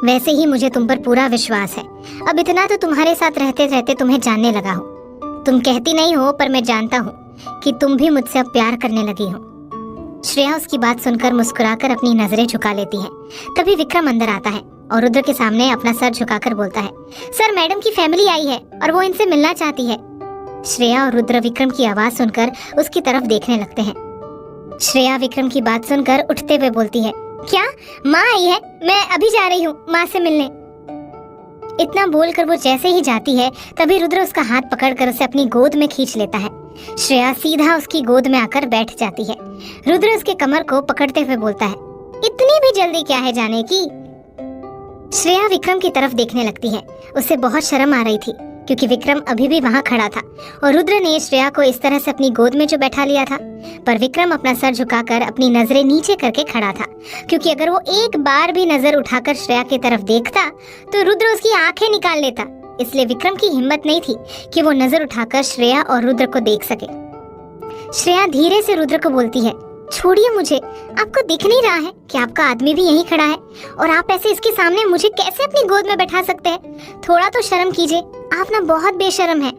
वैसे ही मुझे तुम पर पूरा विश्वास है। अब इतना तो तुम्हारे साथ रहते रहते तुम्हें जानने लगा हूँ। तुम कहती नहीं हो, पर मैं जानता हूँ कि तुम भी मुझसे अब प्यार करने लगी हो। श्रेया उसकी बात सुनकर मुस्कुराकर अपनी नजरें झुका लेती है। तभी विक्रम अंदर आता है और रुद्र के सामने अपना सर झुकाकर बोलता है, सर, मैडम की फैमिली आई है और वो इनसे मिलना चाहती है। श्रेया और रुद्र विक्रम की आवाज सुनकर उसकी तरफ देखने लगते हैं। श्रेया विक्रम की बात सुनकर उठते हुए बोलती है, क्या माँ आई है? मैं अभी जा रही हूँ माँ से मिलने। इतना बोलकर वो जैसे ही जाती है, तभी रुद्र उसका हाथ पकड़कर उसे अपनी गोद में खींच लेता है। श्रेया सीधा उसकी गोद में आकर बैठ जाती है। रुद्र उसके कमर को पकड़ते हुए बोलता है, इतनी भी जल्दी क्या है जाने की? श्रेया विक्रम की तरफ देखने लगती है। उसे बहुत शर्म आ रही थी, क्योंकि विक्रम अभी भी वहाँ खड़ा था और रुद्र ने श्रेया को इस तरह से अपनी गोद में जो बैठा लिया था। पर विक्रम अपना सर झुकाकर अपनी नजरें नीचे करके खड़ा था, क्योंकि अगर वो एक बार भी नजर उठाकर श्रेया की तरफ देखता तो रुद्र उसकी आंखें निकाल लेता। इसलिए विक्रम की हिम्मत नहीं थी कि वो नजर उठाकर श्रेया और रुद्र को देख सके। श्रेया धीरे से रुद्र को बोलती है, छोड़िए मुझे, आपको दिख नहीं रहा है कि आपका आदमी भी यहीं खड़ा है और आप ऐसे इसके सामने मुझे कैसे अपनी गोद में बैठा सकते हैं? थोड़ा तो शर्म कीजिए, आप ना बहुत बेशर्म हैं।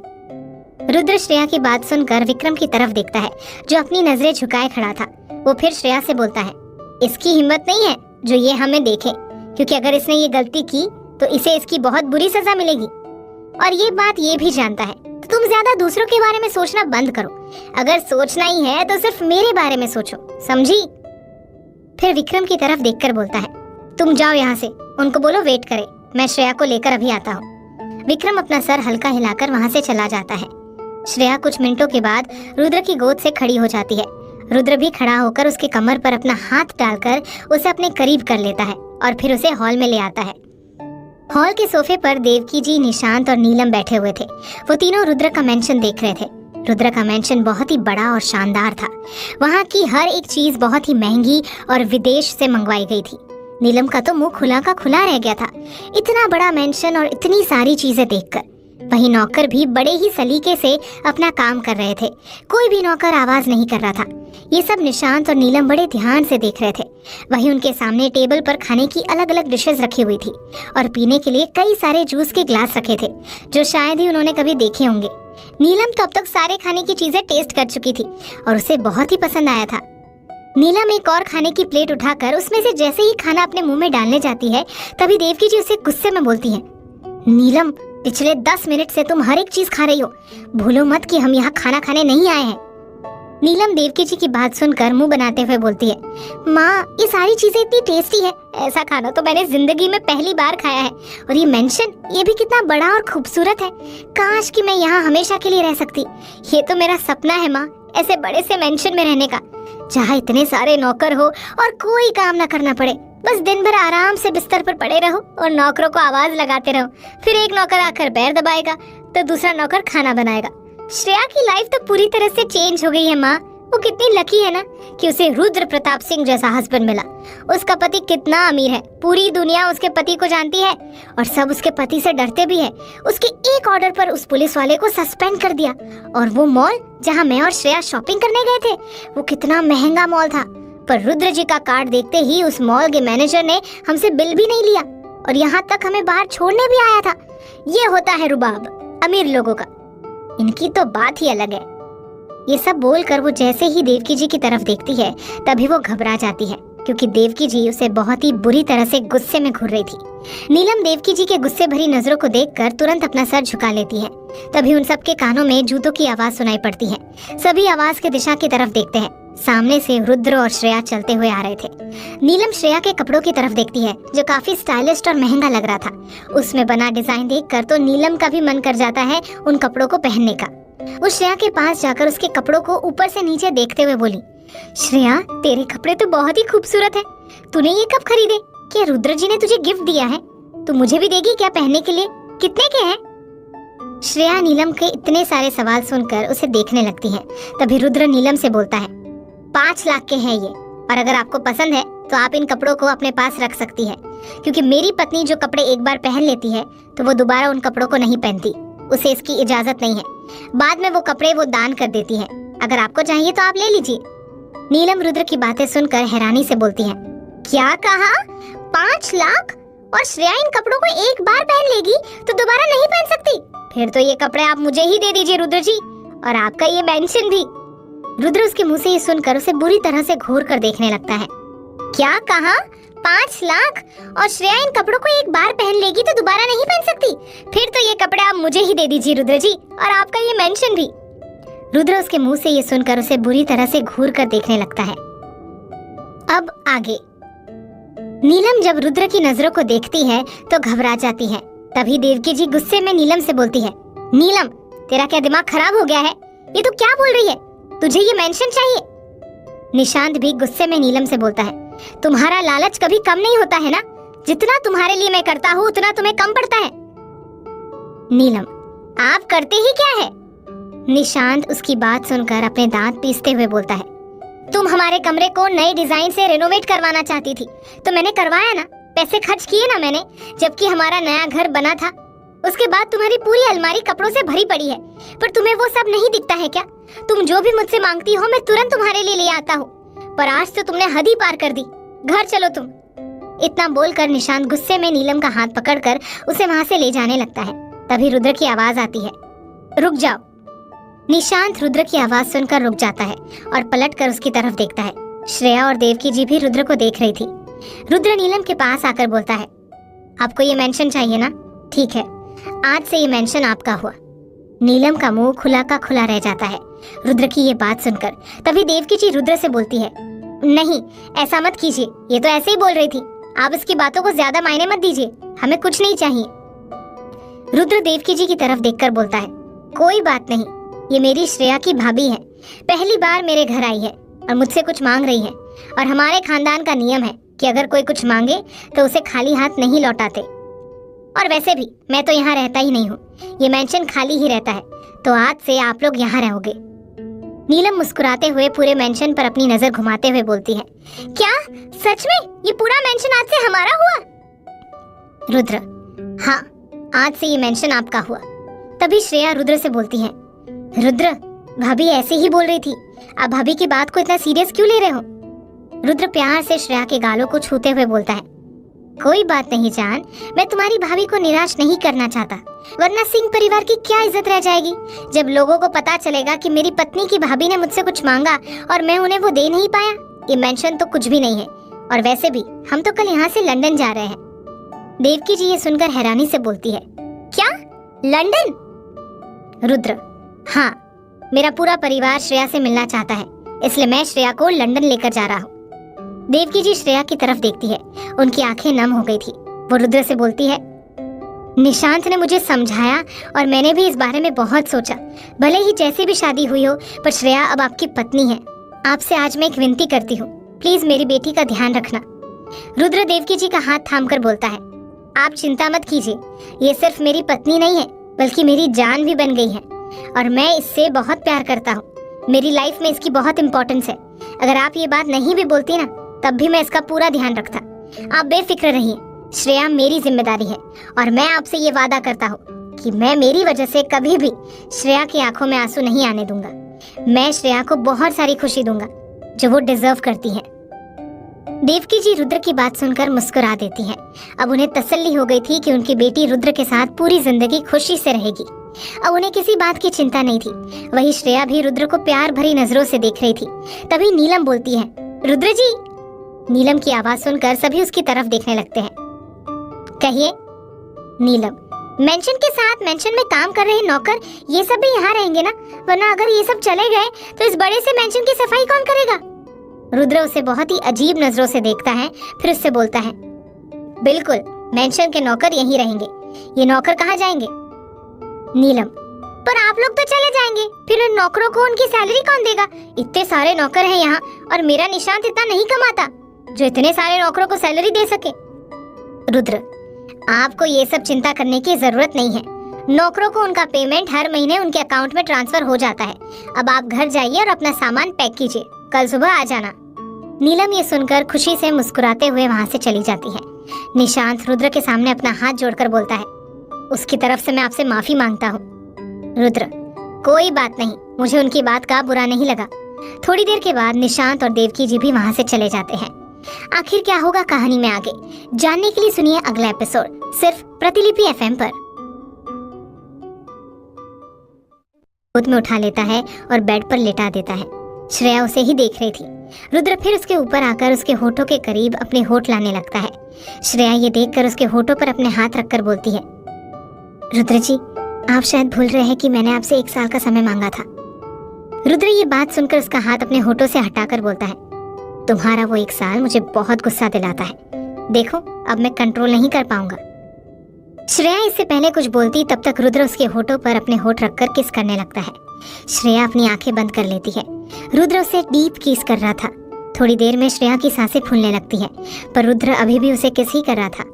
रुद्र श्रेया की बात सुनकर विक्रम की तरफ देखता है, जो अपनी नजरें झुकाए खड़ा था। वो फिर श्रेया से बोलता है, इसकी हिम्मत नहीं है जो ये हमें देखे, क्योंकि अगर इसने ये गलती की तो इसे इसकी बहुत बुरी सजा मिलेगी। और ये बात ये भी जानता है, तो तुम ज्यादा दूसरों के बारे में सोचना बंद करो। अगर सोचना ही है तो सिर्फ मेरे बारे में सोचो, समझी? फिर विक्रम की तरफ देखकर बोलता है, तुम जाओ यहाँ से, उनको बोलो वेट करे, मैं श्रेया को लेकर अभी आता हूँ। विक्रम अपना सर हल्का हिलाकर वहाँ से चला जाता है। श्रेया कुछ मिनटों के बाद रुद्र की गोद से खड़ी हो जाती है। रुद्र भी खड़ा होकर उसके कमर पर अपना हाथ डालकर उसे अपने करीब कर लेता है और फिर उसे हॉल में ले आता है। हॉल के सोफे पर देवकी जी, निशांत और नीलम बैठे हुए थे। वो तीनों रुद्र का मेंशन देख रहे थे। रुद्र का मेंशन बहुत ही बड़ा और शानदार था। वहाँ की हर एक चीज बहुत ही महंगी और विदेश से मंगवाई गई थी। नीलम का तो मुंह खुला का खुला रह गया था, इतना बड़ा मेंशन और इतनी सारी चीजें देखकर। वहीं नौकर भी बड़े ही सलीके से अपना काम कर रहे थे। कोई भी नौकर आवाज नहीं कर रहा था। ये सब निशांत और नीलम बड़े ध्यान से देख रहे थे। वहीं उनके सामने टेबल पर खाने की अलग अलग डिशेस रखी हुई थी और पीने के लिए कई सारे जूस के ग्लास रखे थे, जो शायद ही उन्होंने कभी देखे होंगे। नीलम तो अब तक सारे खाने की चीजें टेस्ट कर चुकी थी और उसे बहुत ही पसंद आया था। नीलम एक और खाने की प्लेट उठाकर उसमें से जैसे ही खाना अपने मुंह में डालने जाती है, तभी देवकी जी उसे गुस्से में बोलती है, नीलम, पिछले 10 मिनट से तुम हर एक चीज खा रही हो, भूलो मत कि हम यहाँ खाना खाने नहीं आए हैं। नीलम देवकी जी की बात सुनकर मुंह बनाते हुए बोलती है, माँ, ये सारी चीजें इतनी टेस्टी है, ऐसा खाना तो मैंने जिंदगी में पहली बार खाया है। और ये मेंशन, ये भी कितना बड़ा और खूबसूरत है। काश कि मैं यहाँ हमेशा के लिए रह सकती। ये तो मेरा सपना है माँ, ऐसे बड़े से मेंशन में रहने का, जहाँ इतने सारे नौकर हो और कोई काम ना करना पड़े। बस दिन भर आराम से बिस्तर पर पड़े रहो और नौकरों को आवाज लगाते रहो। फिर एक नौकर आकर पैर दबाएगा तो दूसरा नौकर खाना बनाएगा। श्रेया की लाइफ तो पूरी तरह से चेंज हो गई है माँ। वो कितनी लकी है ना कि उसे रुद्र प्रताप सिंह जैसा हस्बैंड मिला। उसका पति कितना अमीर है, पूरी दुनिया उसके पति को जानती है और सब उसके पति से डरते भी है। उसके एक ऑर्डर पर उस पुलिस वाले को सस्पेंड कर दिया। और वो मॉल जहाँ मैं और श्रेया शॉपिंग करने गए थे, वो कितना महंगा मॉल था, पर रुद्र जी का कार्ड देखते ही उस मॉल के मैनेजर ने हमसे बिल भी नहीं लिया और यहाँ तक हमें बाहर छोड़ने भी आया था। ये होता है रुबाब अमीर लोगों का, इनकी तो बात ही अलग है। ये सब बोलकर वो जैसे ही देवकी जी की तरफ देखती है तभी वो घबरा जाती है, क्योंकि देवकी जी उसे बहुत ही बुरी तरह से गुस्से में घूर रही थी। नीलम देवकी जी के गुस्से भरी नजरों को देखकर तुरंत अपना सर झुका लेती है। तभी उन सबके कानों में जूतों की आवाज सुनाई पड़ती है। सभी आवाज के दिशा की तरफ देखते हैं। सामने से रुद्र और श्रेया चलते हुए आ रहे थे। नीलम श्रेया के कपड़ों की तरफ देखती है जो काफी स्टाइलिश और महंगा लग रहा था। उसमें बना डिजाइन देखकर तो नीलम का भी मन कर जाता है उन कपड़ों को पहनने का। वो श्रेया के पास जाकर उसके कपड़ों को ऊपर से नीचे देखते हुए बोली, श्रेया तेरे कपड़े तो बहुत ही खूबसूरत है, तूने ये कब खरीदे? क्या रुद्र जी ने तुझे गिफ्ट दिया है? तू मुझे भी देगी क्या पहनने के लिए? कितने के हैं? श्रेया नीलम के इतने सारे सवाल सुनकर उसे देखने लगती है। तभी रुद्र नीलम से बोलता है, 5 लाख के हैं ये, और अगर आपको पसंद है तो आप इन कपड़ों को अपने पास रख सकती है, क्योंकि मेरी पत्नी जो कपड़े एक बार पहन लेती है तो वो दोबारा उन कपड़ों को नहीं पहनती, उसे इसकी इजाजत नहीं है। बाद में वो कपड़े वो दान कर देती है। अगर आपको चाहिए तो आप ले लीजिए। नीलम रुद्र की बातें सुनकर हैरानी से बोलती है, क्या कहा? 5 लाख? और श्रेया इन कपड़ों को एक बार पहन लेगी तो दोबारा नहीं पहन सकती? फिर तो ये कपड़े आप मुझे ही दे दीजिए रुद्र जी, और आपका ये मेंशन भी। रुद्र उसके मुंह से ये सुनकर उसे बुरी तरह से घूर कर देखने लगता है। क्या कहा? 5 लाख? और श्रेया इन कपड़ों को एक बार पहन लेगी तो दोबारा नहीं पहन सकती? फिर तो ये कपड़े आप मुझे ही दे दीजिए रुद्र जी, और आपका ये मेंशन भी। रुद्र उसके मुंह से ये सुनकर उसे बुरी तरह से घूर कर देखने लगता है। अब आगे। नीलम जब रुद्र की नजरों को देखती है तो घबरा जाती है। तभी देवकी जी गुस्से में नीलम से बोलती है, नीलम तेरा क्या दिमाग खराब हो गया है? ये तू क्या बोल रही है? तुझे ये मेंशन चाहिए? निशांत भी गुस्से में नीलम से बोलता है, तुम्हारा लालच कभी कम नहीं होता है ना? जितना तुम्हारे लिए मैं करता हूँ उतना तुम्हें कम पड़ता है। नीलम, आप करते ही क्या है? निशांत उसकी बात सुनकर अपने दांत पीसते हुए बोलता है, तुम हमारे कमरे को नए डिजाइन से रेनोवेट करवाना चाहती थी तो मैंने करवाया ना, पैसे खर्च किए ना मैंने, जबकि हमारा नया घर बना था। उसके बाद तुम्हारी पूरी अलमारी कपड़ों से भरी पड़ी है, पर तुम्हें वो सब नहीं दिखता है क्या? तुम जो भी मुझसे मांगती हो मैं तुरंत तुम्हारे लिए ले आता हूँ, पर आज तो तुमने हद ही पार कर दी। घर चलो तुम। इतना बोलकर निशांत गुस्से में नीलम का हाथ पकड़कर उसे वहाँ से ले जाने लगता है। तभी रुद्र की आवाज आती है, रुक जाओ। निशांत रुद्र की आवाज सुनकर रुक जाता है और पलटकर उसकी तरफ देखता है। श्रेया और देवकी जी भी रुद्र को देख रही थी। रुद्र नीलम के पास आकर बोलता है, आपको ये मेंशन चाहिए ना? ठीक है, आज से ये मेंशन आपका हुआ। नीलम का मुंह खुला का खुला रह जाता है रुद्र की ये बात सुनकर। तभी देवकी जी रुद्र से बोलती है, नहीं ऐसा मत कीजिए, ये तो ऐसे ही बोल रही थी, आप इसकी बातों को ज्यादा मायने मत दीजिए, हमें कुछ नहीं चाहिए। रुद्र देवकी जी की तरफ देखकर बोलता है, कोई बात नहीं, ये मेरी श्रेया की भाभी है, पहली बार मेरे घर आई है और मुझसे कुछ मांग रही है, और हमारे खानदान का नियम है कि अगर कोई कुछ मांगे तो उसे खाली हाथ नहीं लौटाते। और वैसे भी मैं तो यहाँ रहता ही नहीं हूँ, ये मेंशन खाली ही रहता है, तो आज से आप लोग यहाँ रहोगे। नीलम मुस्कुराते हुए पूरे मेंशन पर अपनी नजर घुमाते हुए बोलती है, क्या सच में ये पूरा मेंशन आज से हमारा हुआ? रुद्र, हाँ आज से ये मेंशन आपका हुआ। तभी श्रेया रुद्र से बोलती है, रुद्र भाभी ऐसे ही बोल रही थी, आप भाभी की बात को इतना सीरियस क्यों ले रहे हो? रुद्र प्यार से श्रेया के गालों को छूते हुए बोलता है, कोई बात नहीं जान, मैं तुम्हारी भाभी को निराश नहीं करना चाहता, वरना सिंह परिवार की क्या इज्जत रह जाएगी जब लोगों को पता चलेगा कि मेरी पत्नी की भाभी ने मुझसे कुछ मांगा और मैं उन्हें वो दे नहीं पाया। ये मेंशन तो कुछ भी नहीं है, और वैसे भी हम तो कल यहाँ से लंदन जा रहे हैं। देवकी जी ये सुनकर हैरानी से बोलती है, क्या लंदन? रुद्र, हाँ मेरा पूरा परिवार श्रेया से मिलना चाहता है, इसलिए मैं श्रेया को लंदन लेकर जा रहा हूँ। देवकी जी श्रेया की तरफ देखती है, उनकी आंखें नम हो गई थी। वो रुद्र से बोलती है, निशांत ने मुझे समझाया और मैंने भी इस बारे में बहुत सोचा, भले ही जैसी भी शादी हुई हो, पर श्रेया अब आपकी पत्नी है। आपसे आज मैं एक विनती करती हूँ, प्लीज मेरी बेटी का ध्यान रखना। रुद्र देवकी जी का हाथ थामकर बोलता है, आप चिंता मत कीजिए, ये सिर्फ मेरी पत्नी नहीं है बल्कि मेरी जान भी बन गई है, और मैं इससे बहुत प्यार करता हूँ। मेरी लाइफ में इसकी बहुत इंपॉर्टेंस है। अगर आप ये बात नहीं भी बोलती ना, तब भी मैं इसका पूरा ध्यान रखता। आप बेफिक्र रहिए, श्रेया मेरी जिम्मेदारी है और मैं आपसे ये वादा करता हूँ कि मैं मेरी वजह से कभी भी श्रेया की आंखों में आंसू नहीं आने दूंगा। मैं श्रेया को बहुत सारी खुशी दूंगा जो वो डिजर्व करती है। देवकी जी रुद्र की बात सुनकर मुस्कुरा देती हैं। अब उन्हें तसल्ली हो गई थी कि उनकी बेटी रुद्र के साथ पूरी जिंदगी खुशी से रहेगी। अब उन्हें किसी बात की चिंता नहीं थी। वही श्रेया भी रुद्र को प्यार भरी नजरों से देख रही थी। तभी नीलम बोलती है, रुद्र जी। नीलम की आवाज सुनकर सभी उसकी तरफ देखने लगते हैं। कहिए। नीलम, मेंशन के साथ मेंशन में काम कर रहे नौकर ये सब भी यहाँ रहेंगे ना, वरना अगर ये सब चले गए तो इस बड़े से मेंशन की सफाई कौन करेगा? रुद्र उसे बहुत ही अजीब नजरों से देखता है, फिर उससे बोलता है, बिल्कुल, मेंशन के नौकर यहीं रहेंगे। ये नौकर कहाँ जाएंगे? नीलम, पर आप लोग तो चले जाएंगे, फिर उन नौकरों को उनकी सैलरी कौन देगा? इतने सारे नौकर हैं यहाँ और मेरा निशांत इतना नहीं कमाता जो इतने सारे नौकरों को सैलरी दे सके। रुद्र, आपको ये सब चिंता करने की जरूरत नहीं है। नौकरों को उनका पेमेंट हर महीने उनके अकाउंट में ट्रांसफर हो जाता है। अब आप घर जाइए और अपना सामान पैक कीजिए, कल सुबह आ जाना। नीलम ये सुनकर खुशी से मुस्कुराते हुए वहाँ से चली जाती है। निशांत रुद्र के सामने अपना हाथ जोड़कर बोलता है, उसकी तरफ से मैं आपसे माफी मांगता हूँ। रुद्र, कोई बात नहीं, मुझे उनकी बात का बुरा नहीं लगा। थोड़ी देर के बाद निशांत और देवकी जी भी वहाँ से चले जाते हैं। आखिर क्या होगा कहानी में आगे, जानने के लिए सुनिए अगला एपिसोड सिर्फ प्रतिलिपि एफएम पर। गोद में उठा लेता है और बेड पर लेटा देता है। श्रेया उसे ही देख रही थी। रुद्र फिर उसके ऊपर आकर उसके होठों के करीब अपने होठ लाने लगता है। श्रेया ये देखकर उसके होठों पर अपने हाथ रखकर बोलती है, रुद्र जी, आप शायद भूल रहे हैं कि मैंने आपसे 1 साल का समय मांगा था। रुद्र ये बात सुनकर उसका हाथ अपने होठों से हटाकर बोलता है, तुम्हारा वो 1 साल मुझे बहुत गुस्सा दिलाता है। देखो, अब मैं कंट्रोल नहीं कर पाऊंगा। श्रेया इससे पहले कुछ बोलती तब तक रुद्र उसके होठों पर अपने होठ रखकर किस करने लगता है। श्रेया अपनी आंखें बंद कर लेती है। रुद्र उसे डीप किस कर रहा था। थोड़ी देर में श्रेया की सांसें फूलने लगती है, पर रुद्र अभी भी उसे किस ही कर रहा था।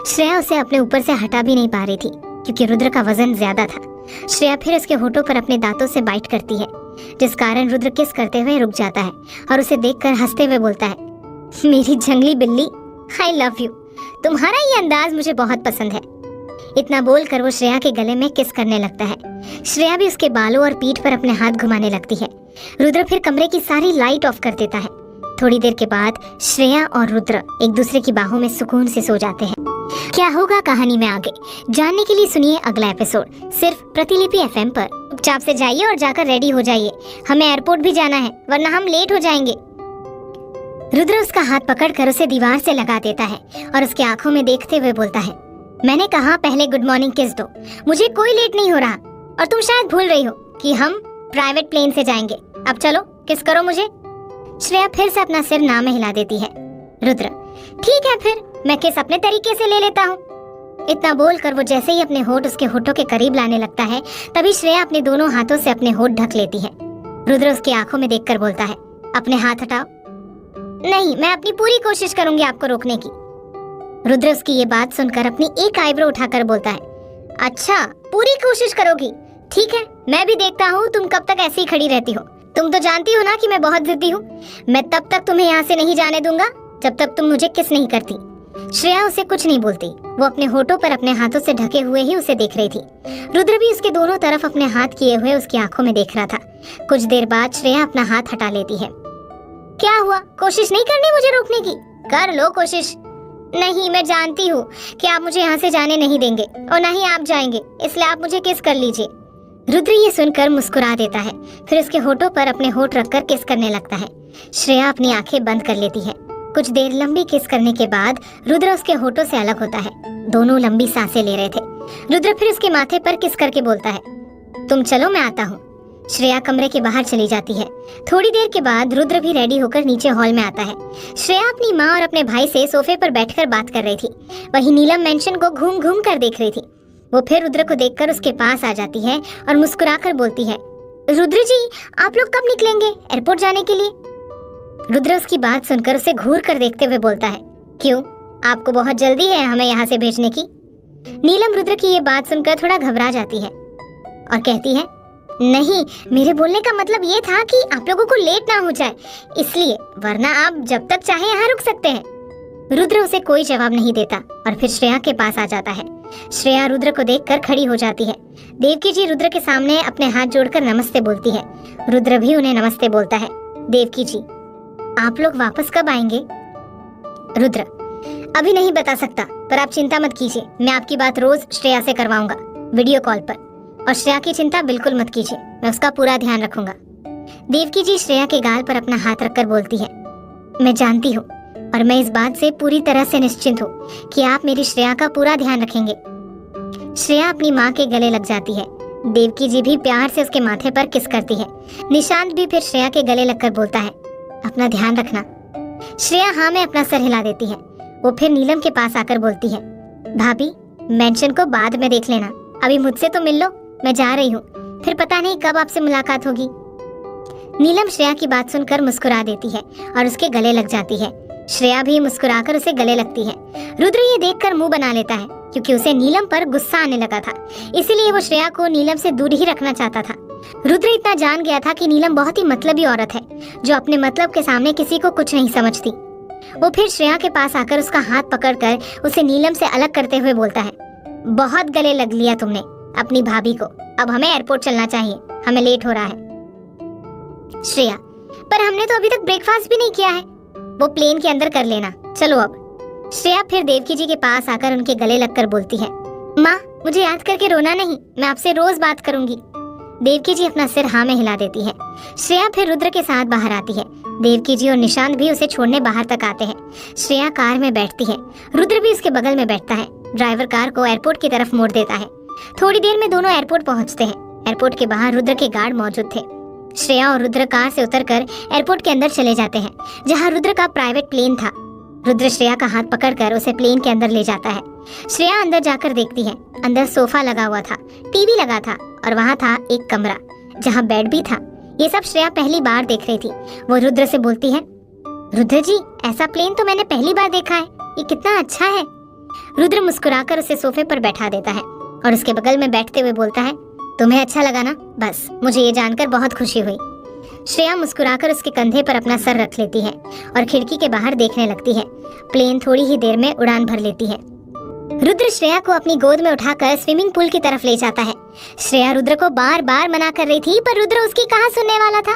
श्रेया उसे अपने ऊपर से हटा भी नहीं पा रही थी क्योंकि रुद्र का वजन ज्यादा था। श्रेया फिर उसके होठों पर अपने दांतों से बाइट करती है, जिस कारण रुद्र किस करते हुए रुक जाता है और उसे देखकर हंसते हुए बोलता है, मेरी जंगली बिल्ली, आई लव यू। तुम्हारा ये अंदाज मुझे बहुत पसंद है। इतना बोलकर वो श्रेया के गले में किस करने लगता है। श्रेया भी उसके बालों और पीठ पर अपने हाथ घुमाने लगती है। रुद्र फिर कमरे की सारी लाइट ऑफ कर देता है। थोड़ी देर के बाद श्रेया और रुद्र एक दूसरे की बाहों में सुकून से सो जाते हैं। क्या होगा कहानी में आगे, जानने के लिए सुनिए अगला एपिसोड सिर्फ प्रतिलिपि एफएम पर। चुपचाप से जाइए और जाकर रेडी हो जाइए, हमें एयरपोर्ट भी जाना है वरना हम लेट हो जाएंगे। रुद्र उसका हाथ पकड़कर उसे दीवार से लगा देता है और उसकी आंखों में देखते हुए बोलता है, मैंने कहा पहले गुड मॉर्निंग किस दो, मुझे कोई लेट नहीं हो रहा और तुम शायद भूल रही हो कि हम प्राइवेट प्लेन से जाएंगे। अब चलो किस करो मुझे। श्रेया फिर से अपना सिर ना में हिला देती है। रुद्र, ठीक है फिर मैं किस अपने तरीके से ले लेता हूँ। इतना बोलकर वो जैसे ही अपने होठ उसके होठों के करीब लाने लगता है, तभी श्रेया अपने दोनों हाथों से अपने होठ ढक लेती है। रुद्र उसकी आंखों में देखकर बोलता है, अपने हाथ हटाओ। नहीं, मैं अपनी पूरी कोशिश करूंगी आपको रोकने की। रुद्र उसकी ये बात सुनकर अपनी एक आईब्रो उठाकर बोलता है, अच्छा पूरी कोशिश करोगी, ठीक है, मैं भी देखता हूँ तुम कब तक ऐसी ही खड़ी रहती हो। तुम तो जानती हो ना कि मैं बहुत जिद्दी हूँ। मैं तब तक तुम्हें यहाँ से नहीं जाने दूंगा जब तक तुम मुझे किस नहीं करती। श्रेया उसे कुछ नहीं बोलती। वो अपने होठों पर अपने हाथों से ढके हुए ही उसे देख रही थी। रुद्र भी उसके दोनों तरफ अपने हाथ किए हुए उसकी आंखों में देख रहा था। कुछ देर बाद श्रेया अपना हाथ हटा लेती है। क्या हुआ, कोशिश नहीं करनी मुझे रोकने की? कर लो कोशिश। नहीं, मैं जानती हूँ कि आप मुझे यहाँ से जाने नहीं देंगे और ना ही आप जाएंगे, इसलिए आप मुझे किस कर लीजिए। रुद्र ये सुनकर मुस्कुरा देता है, फिर उसके होठों पर अपने होठ रखकर किस करने लगता है। श्रेया अपनी आंखें बंद कर लेती है। कुछ देर लंबी किस करने के बाद रुद्र उसके होठों से अलग होता है। दोनों लंबी सांसें ले रहे थे। रुद्र फिर उसके माथे पर किस करके बोलता है, तुम चलो मैं आता हूँ। श्रेया कमरे के बाहर चली जाती है। थोड़ी देर के बाद रुद्र भी रेडी होकर नीचे हॉल में आता है। श्रेया अपनी माँ और अपने भाई से सोफे पर बैठकर बात कर रही थी। वहीं नीलम मेंशन को घूम घूम कर देख रही थी। वो फिर रुद्र को देखकर उसके पास आ जाती है और मुस्कुराकर बोलती है, रुद्र जी, आप लोग कब निकलेंगे एयरपोर्ट जाने के लिए? रुद्र उसकी बात सुनकर उसे घूर कर देखते हुए बोलता है, क्यों, आपको बहुत जल्दी है हमें यहाँ से भेजने की? नीलम रुद्र की ये बात सुनकर थोड़ा घबरा जाती है और कहती है, नहीं, मेरे बोलने का मतलब ये था कि आप लोगों को लेट ना हो जाए, इसलिए, वरना आप जब तक चाहे यहाँ रुक सकते हैं। रुद्र उसे कोई जवाब नहीं देता और फिर श्रेया के पास आ जाता है। श्रेया रुद्र को देखकर खड़ी हो जाती है। देवकी जी रुद्र के सामने अपने हाथ जोड़कर नमस्ते बोलती है। रुद्र भी उन्हें नमस्ते बोलता है। देवकी जी, आप लोग वापस कब आएंगे? रुद्र, अभी नहीं बता सकता, पर आप चिंता मत कीजिए, मैं आपकी बात रोज श्रेया से करवाऊंगा, वीडियो कॉल पर। और श्रेया की चिंता बिल्कुल मत कीजिए, मैं उसका पूरा ध्यान रखूंगा। देवकी जी श्रेया के गाल पर अपना हाथ रखकर बोलती है, मैं जानती हूँ और मैं इस बात से पूरी तरह से निश्चिंत हूँ कि आप मेरी श्रेया का पूरा ध्यान रखेंगे। श्रेया अपनी माँ के गले लग जाती है। देवकी जी भी प्यार से उसके माथे पर किस करती है। निशांत भी फिर श्रेया के गले लगकर बोलता है, अपना ध्यान रखना। श्रेया हाँ में अपना सर हिला देती है। वो फिर नीलम के पास आकर बोलती है, भाभी, मेंशन को बाद में देख लेना, अभी मुझसे तो मिल लो, मैं जा रही हूँ, फिर पता नहीं कब आपसे मुलाकात होगी। नीलम श्रेया की बात सुनकर मुस्कुरा देती है और उसके गले लग जाती है। श्रेया भी मुस्कुराकर उसे गले लगती है। रुद्र ये देखकर मुंह बना लेता है क्योंकि उसे नीलम पर गुस्सा आने लगा था, इसीलिए वो श्रेया को नीलम से दूर ही रखना चाहता था। रुद्र इतना जान गया था कि नीलम बहुत ही मतलबी औरत है, जो अपने मतलब के सामने किसी को कुछ नहीं समझती। वो फिर श्रेया के पास आकर उसका हाथ पकड़कर उसे नीलम से अलग करते हुए बोलता है, बहुत गले लग लिया तुमने अपनी भाभी को, अब हमें एयरपोर्ट चलना चाहिए, हमें लेट हो रहा है। श्रेया, पर हमने तो अभी तक ब्रेकफास्ट भी नहीं किया है, वो प्लेन के अंदर कर लेना, चलो अब। श्रेया फिर देवकी जी के पास आकर उनके गले लगकर बोलती है, माँ, मुझे याद करके रोना नहीं, मैं आपसे रोज बात करूंगी। देवकी जी अपना सिर हाँ में हिला देती है। श्रेया फिर रुद्र के साथ बाहर आती है। देवकी जी और निशांत भी उसे छोड़ने बाहर तक आते हैं। श्रेया कार में बैठती है। रुद्र भी उसके बगल में बैठता है। ड्राइवर कार को एयरपोर्ट की तरफ मोड़ देता है। थोड़ी देर में दोनों एयरपोर्ट पहुंचते हैं। एयरपोर्ट के बाहर रुद्र के गार्ड मौजूद थे। श्रेया और रुद्र कार से उतरकर एयरपोर्ट के अंदर चले जाते हैं, जहाँ रुद्र का प्राइवेट प्लेन था। रुद्र श्रेया का हाथ पकड़कर उसे प्लेन के अंदर ले जाता है। श्रेया अंदर जाकर देखती है, अंदर सोफा लगा हुआ था, टीवी लगा था और वहाँ था एक कमरा जहाँ बेड भी था। ये सब श्रेया पहली बार देख रही थी। वो रुद्र से बोलती है, रुद्र जी, ऐसा प्लेन तो मैंने पहली बार देखा है, ये कितना अच्छा है। रुद्र मुस्कुराकर उसे सोफे पर बैठा देता है और उसके बगल में बैठते हुए बोलता है, तुम्हें अच्छा लगा ना? बस मुझे ये जानकर बहुत खुशी हुई। श्रेया मुस्कुराकर उसके कंधे पर अपना सर रख लेती है और खिड़की के बाहर देखने लगती है। प्लेन थोड़ी ही देर में उड़ान भर लेती है। रुद्र श्रेया को अपनी गोद में उठाकर स्विमिंग पूल की तरफ ले जाता है। श्रेया रुद्र को बार बार मना कर रही थी, पर रुद्र उसकी कहाँ सुनने वाला था।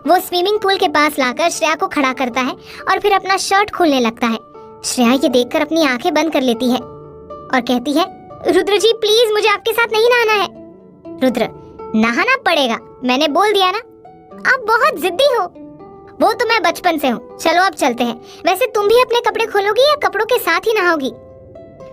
वो स्विमिंग पूल के पास लाकर श्रेया को खड़ा करता है और फिर अपना शर्ट खोलने लगता है। श्रेया ये देखकर अपनी आंखें बंद कर लेती है और कहती है, रुद्र जी प्लीज, मुझे आपके साथ नहीं नहाना है। रुद्र, नहाना पड़ेगा, मैंने बोल दिया ना, आप बहुत जिद्दी हो। वो तो मैं बचपन से हूँ, चलो अब चलते हैं। वैसे तुम भी अपने कपड़े खोलोगी या कपड़ों के साथ ही नहाओगी?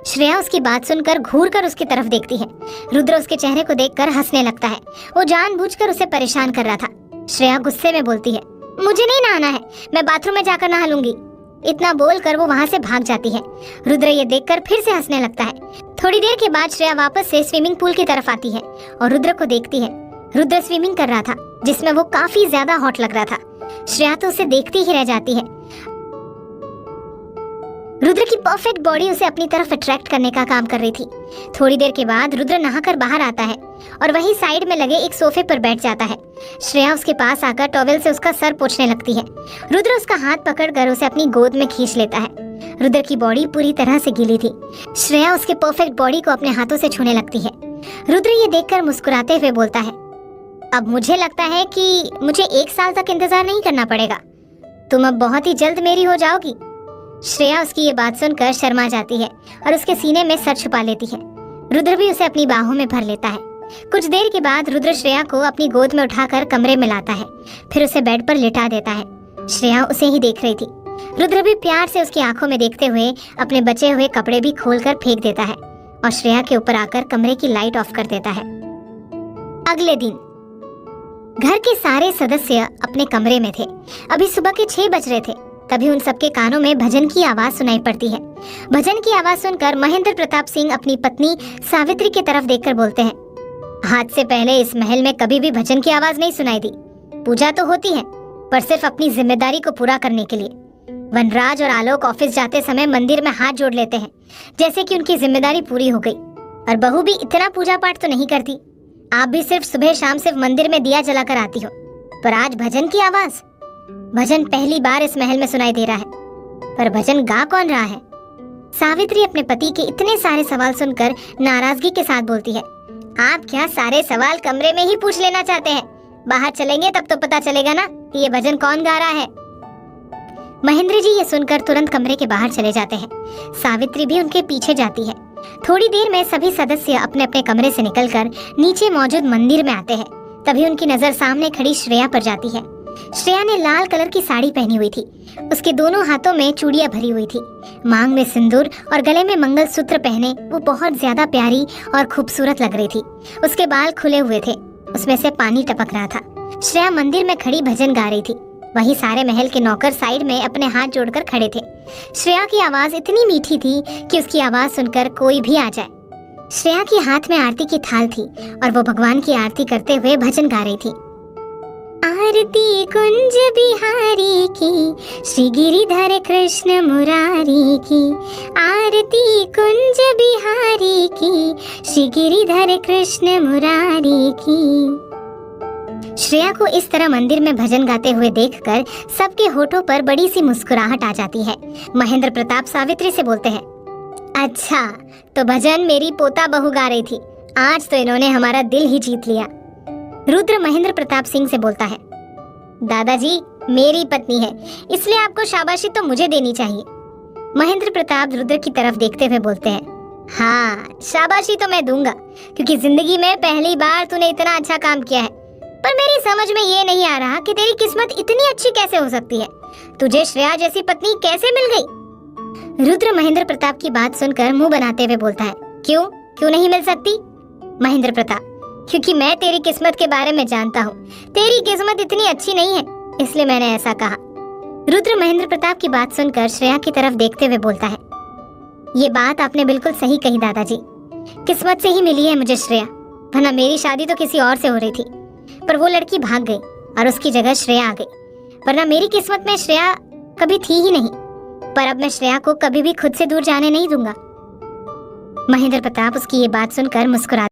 श्रेया उसकी बात सुनकर घूर कर उसकी तरफ देखती है। रुद्र उसके चेहरे को देखकर हंसने लगता है। वो जानबूझकर उसे परेशान कर रहा था। श्रेया गुस्से में बोलती है, मुझे नहीं नहाना है, मैं बाथरूम में जाकर नहा लूंगी। इतना बोलकर वो वहाँ से भाग जाती है। रुद्र ये देखकर फिर से हंसने लगता है। थोड़ी देर के बाद श्रेया वापस से स्विमिंग पूल की तरफ आती है और रुद्र को देखती है। रुद्र स्विमिंग कर रहा था, जिसमें वो काफी ज्यादा हॉट लग रहा था। श्रेया तो उसे देखती ही रह जाती है। रुद्र की परफेक्ट बॉडी उसे अपनी तरफ अट्रैक्ट करने का काम कर रही थी। थोड़ी देर के बाद रुद्र नहाकर बाहर आता है और वहीं साइड में लगे एक सोफे पर बैठ जाता है। श्रेया उसके पास आकर टॉवेल से उसका सर पोंछने लगती है। रुद्र उसका हाथ पकड़कर उसे अपनी गोद में खींच लेता है। रुद्र की बॉडी पूरी तरह से गीली थी। श्रेया उसके परफेक्ट बॉडी को अपने हाथों से छूने लगती है। रुद्र ये देखकर मुस्कुराते हुए बोलता है, अब मुझे लगता है कि मुझे 1 साल तक इंतजार नहीं करना पड़ेगा, तुम अब बहुत ही जल्द मेरी हो जाओगी। श्रेया उसकी ये बात सुनकर शर्मा जाती है और उसके सीने में सर छुपा लेती है। रुद्र भी उसे अपनी बाहों में भर लेता है। कुछ देर के बाद रुद्र श्रेया को अपनी गोद में उठाकर कमरे में लाता है, फिर उसे बेड पर लिटा देता है। श्रेया उसे ही देख रही थी। रुद्र भी प्यार से उसकी आंखों में देखते हुए अपने बचे हुए कपड़े भी खोलकर फेंक देता है और श्रेया के ऊपर आकर कमरे की लाइट ऑफ कर देता है। अगले दिन घर के सारे सदस्य अपने कमरे में थे। अभी सुबह के 6 बज रहे थे। तभी उन सबके कानों में भजन की आवाज सुनाई पड़ती है। भजन की आवाज सुनकर महेंद्र प्रताप सिंह अपनी पत्नी सावित्री की तरफ देखकर बोलते हैं, आज से पहले इस महल में कभी भी भजन की आवाज नहीं सुनाई दी। पूजा तो होती है, पर सिर्फ अपनी जिम्मेदारी को पूरा करने के लिए। वनराज और आलोक ऑफिस जाते समय मंदिर में हाथ जोड़ लेते हैं, जैसे कि उनकी जिम्मेदारी पूरी हो गई। और बहू भी इतना पूजा पाठ तो नहीं करती। आप भी सिर्फ सुबह शाम सिर्फ मंदिर में दिया जलाकर आती हो, पर आज भजन की आवाज। भजन पहली बार इस महल में सुनाई दे रहा है, पर भजन गा कौन रहा है? सावित्री अपने पति के इतने सारे सवाल सुनकर नाराजगी के साथ बोलती है, आप क्या सारे सवाल कमरे में ही पूछ लेना चाहते हैं? बाहर चलेंगे तब तो पता चलेगा ना कि ये भजन कौन गा रहा है। महेंद्र जी ये सुनकर तुरंत कमरे के बाहर चले जाते हैं। सावित्री भी उनके पीछे जाती है। थोड़ी देर में सभी सदस्य अपने अपने कमरे से निकलकर नीचे मौजूद मंदिर में आते हैं। तभी उनकी नजर सामने खड़ी श्रेया पर जाती है। श्रेया ने लाल कलर की साड़ी पहनी हुई थी। उसके दोनों हाथों में चूड़ियां भरी हुई थी। मांग में सिंदूर और गले में मंगलसूत्र पहने वो बहुत ज्यादा प्यारी और खूबसूरत लग रही थी। उसके बाल खुले हुए थे, उसमें से पानी टपक रहा था। श्रेया मंदिर में खड़ी भजन गा रही थी। वहीं सारे महल के नौकर साइड में अपने हाथ जोड़कर खड़े थे। श्रेया की आवाज इतनी मीठी थी कि उसकी आवाज सुनकर कोई भी आ जाए। श्रेया के हाथ में आरती की थाल थी और वो भगवान की आरती करते हुए भजन गा रही थी। आरती कुंज बिहारी की, श्री गिरिधर कृष्ण मुरारी की। आरती कुंज बिहारी की, श्री गिरिधर कृष्ण मुरारी की। श्रेया को इस तरह मंदिर में भजन गाते हुए देखकर सबके होठों पर बड़ी सी मुस्कुराहट आ जाती है। महेंद्र प्रताप सावित्री से बोलते हैं, अच्छा तो भजन मेरी पोता बहू गा रही थी, आज तो इन्होंने हमारा दिल ही जीत लिया। रुद्र महेंद्र प्रताप सिंह से बोलता है, दादाजी मेरी पत्नी है, इसलिए आपको शाबाशी तो मुझे देनी चाहिए। महेंद्र प्रताप रुद्र की तरफ देखते हुए बोलते हैं, हाँ शाबाशी तो मैं दूंगा, क्योंकि जिंदगी में पहली बार तूने इतना अच्छा काम किया है। पर मेरी समझ में ये नहीं आ रहा कि तेरी किस्मत इतनी अच्छी कैसे हो सकती है। तुझे श्रेया जैसी पत्नी कैसे मिल गई? रुद्र महेंद्र प्रताप की बात सुनकर मुंह बनाते हुए बोलता है, क्यों नहीं मिल सकती? महेंद्र प्रताप, क्योंकि मैं तेरी किस्मत के बारे में जानता हूँ। तेरी किस्मत इतनी अच्छी नहीं है, इसलिए मैंने ऐसा कहा। रुद्र महेंद्र प्रताप की बात सुनकर श्रेया की तरफ देखते हुए बोलता है, ये बात आपने बिल्कुल सही कही दादाजी। किस्मत से ही मिली है मुझे श्रेया, वरना मेरी शादी तो किसी और से हो रही थी। पर वो लड़की भाग गई और उसकी जगह श्रेया आ गई, वरना मेरी किस्मत में श्रेया कभी थी ही नहीं। पर अब मैं श्रेया को कभी भी खुद से दूर जाने नहीं दूंगा। महेंद्र प्रताप उसकी ये बात सुनकर मुस्कुरा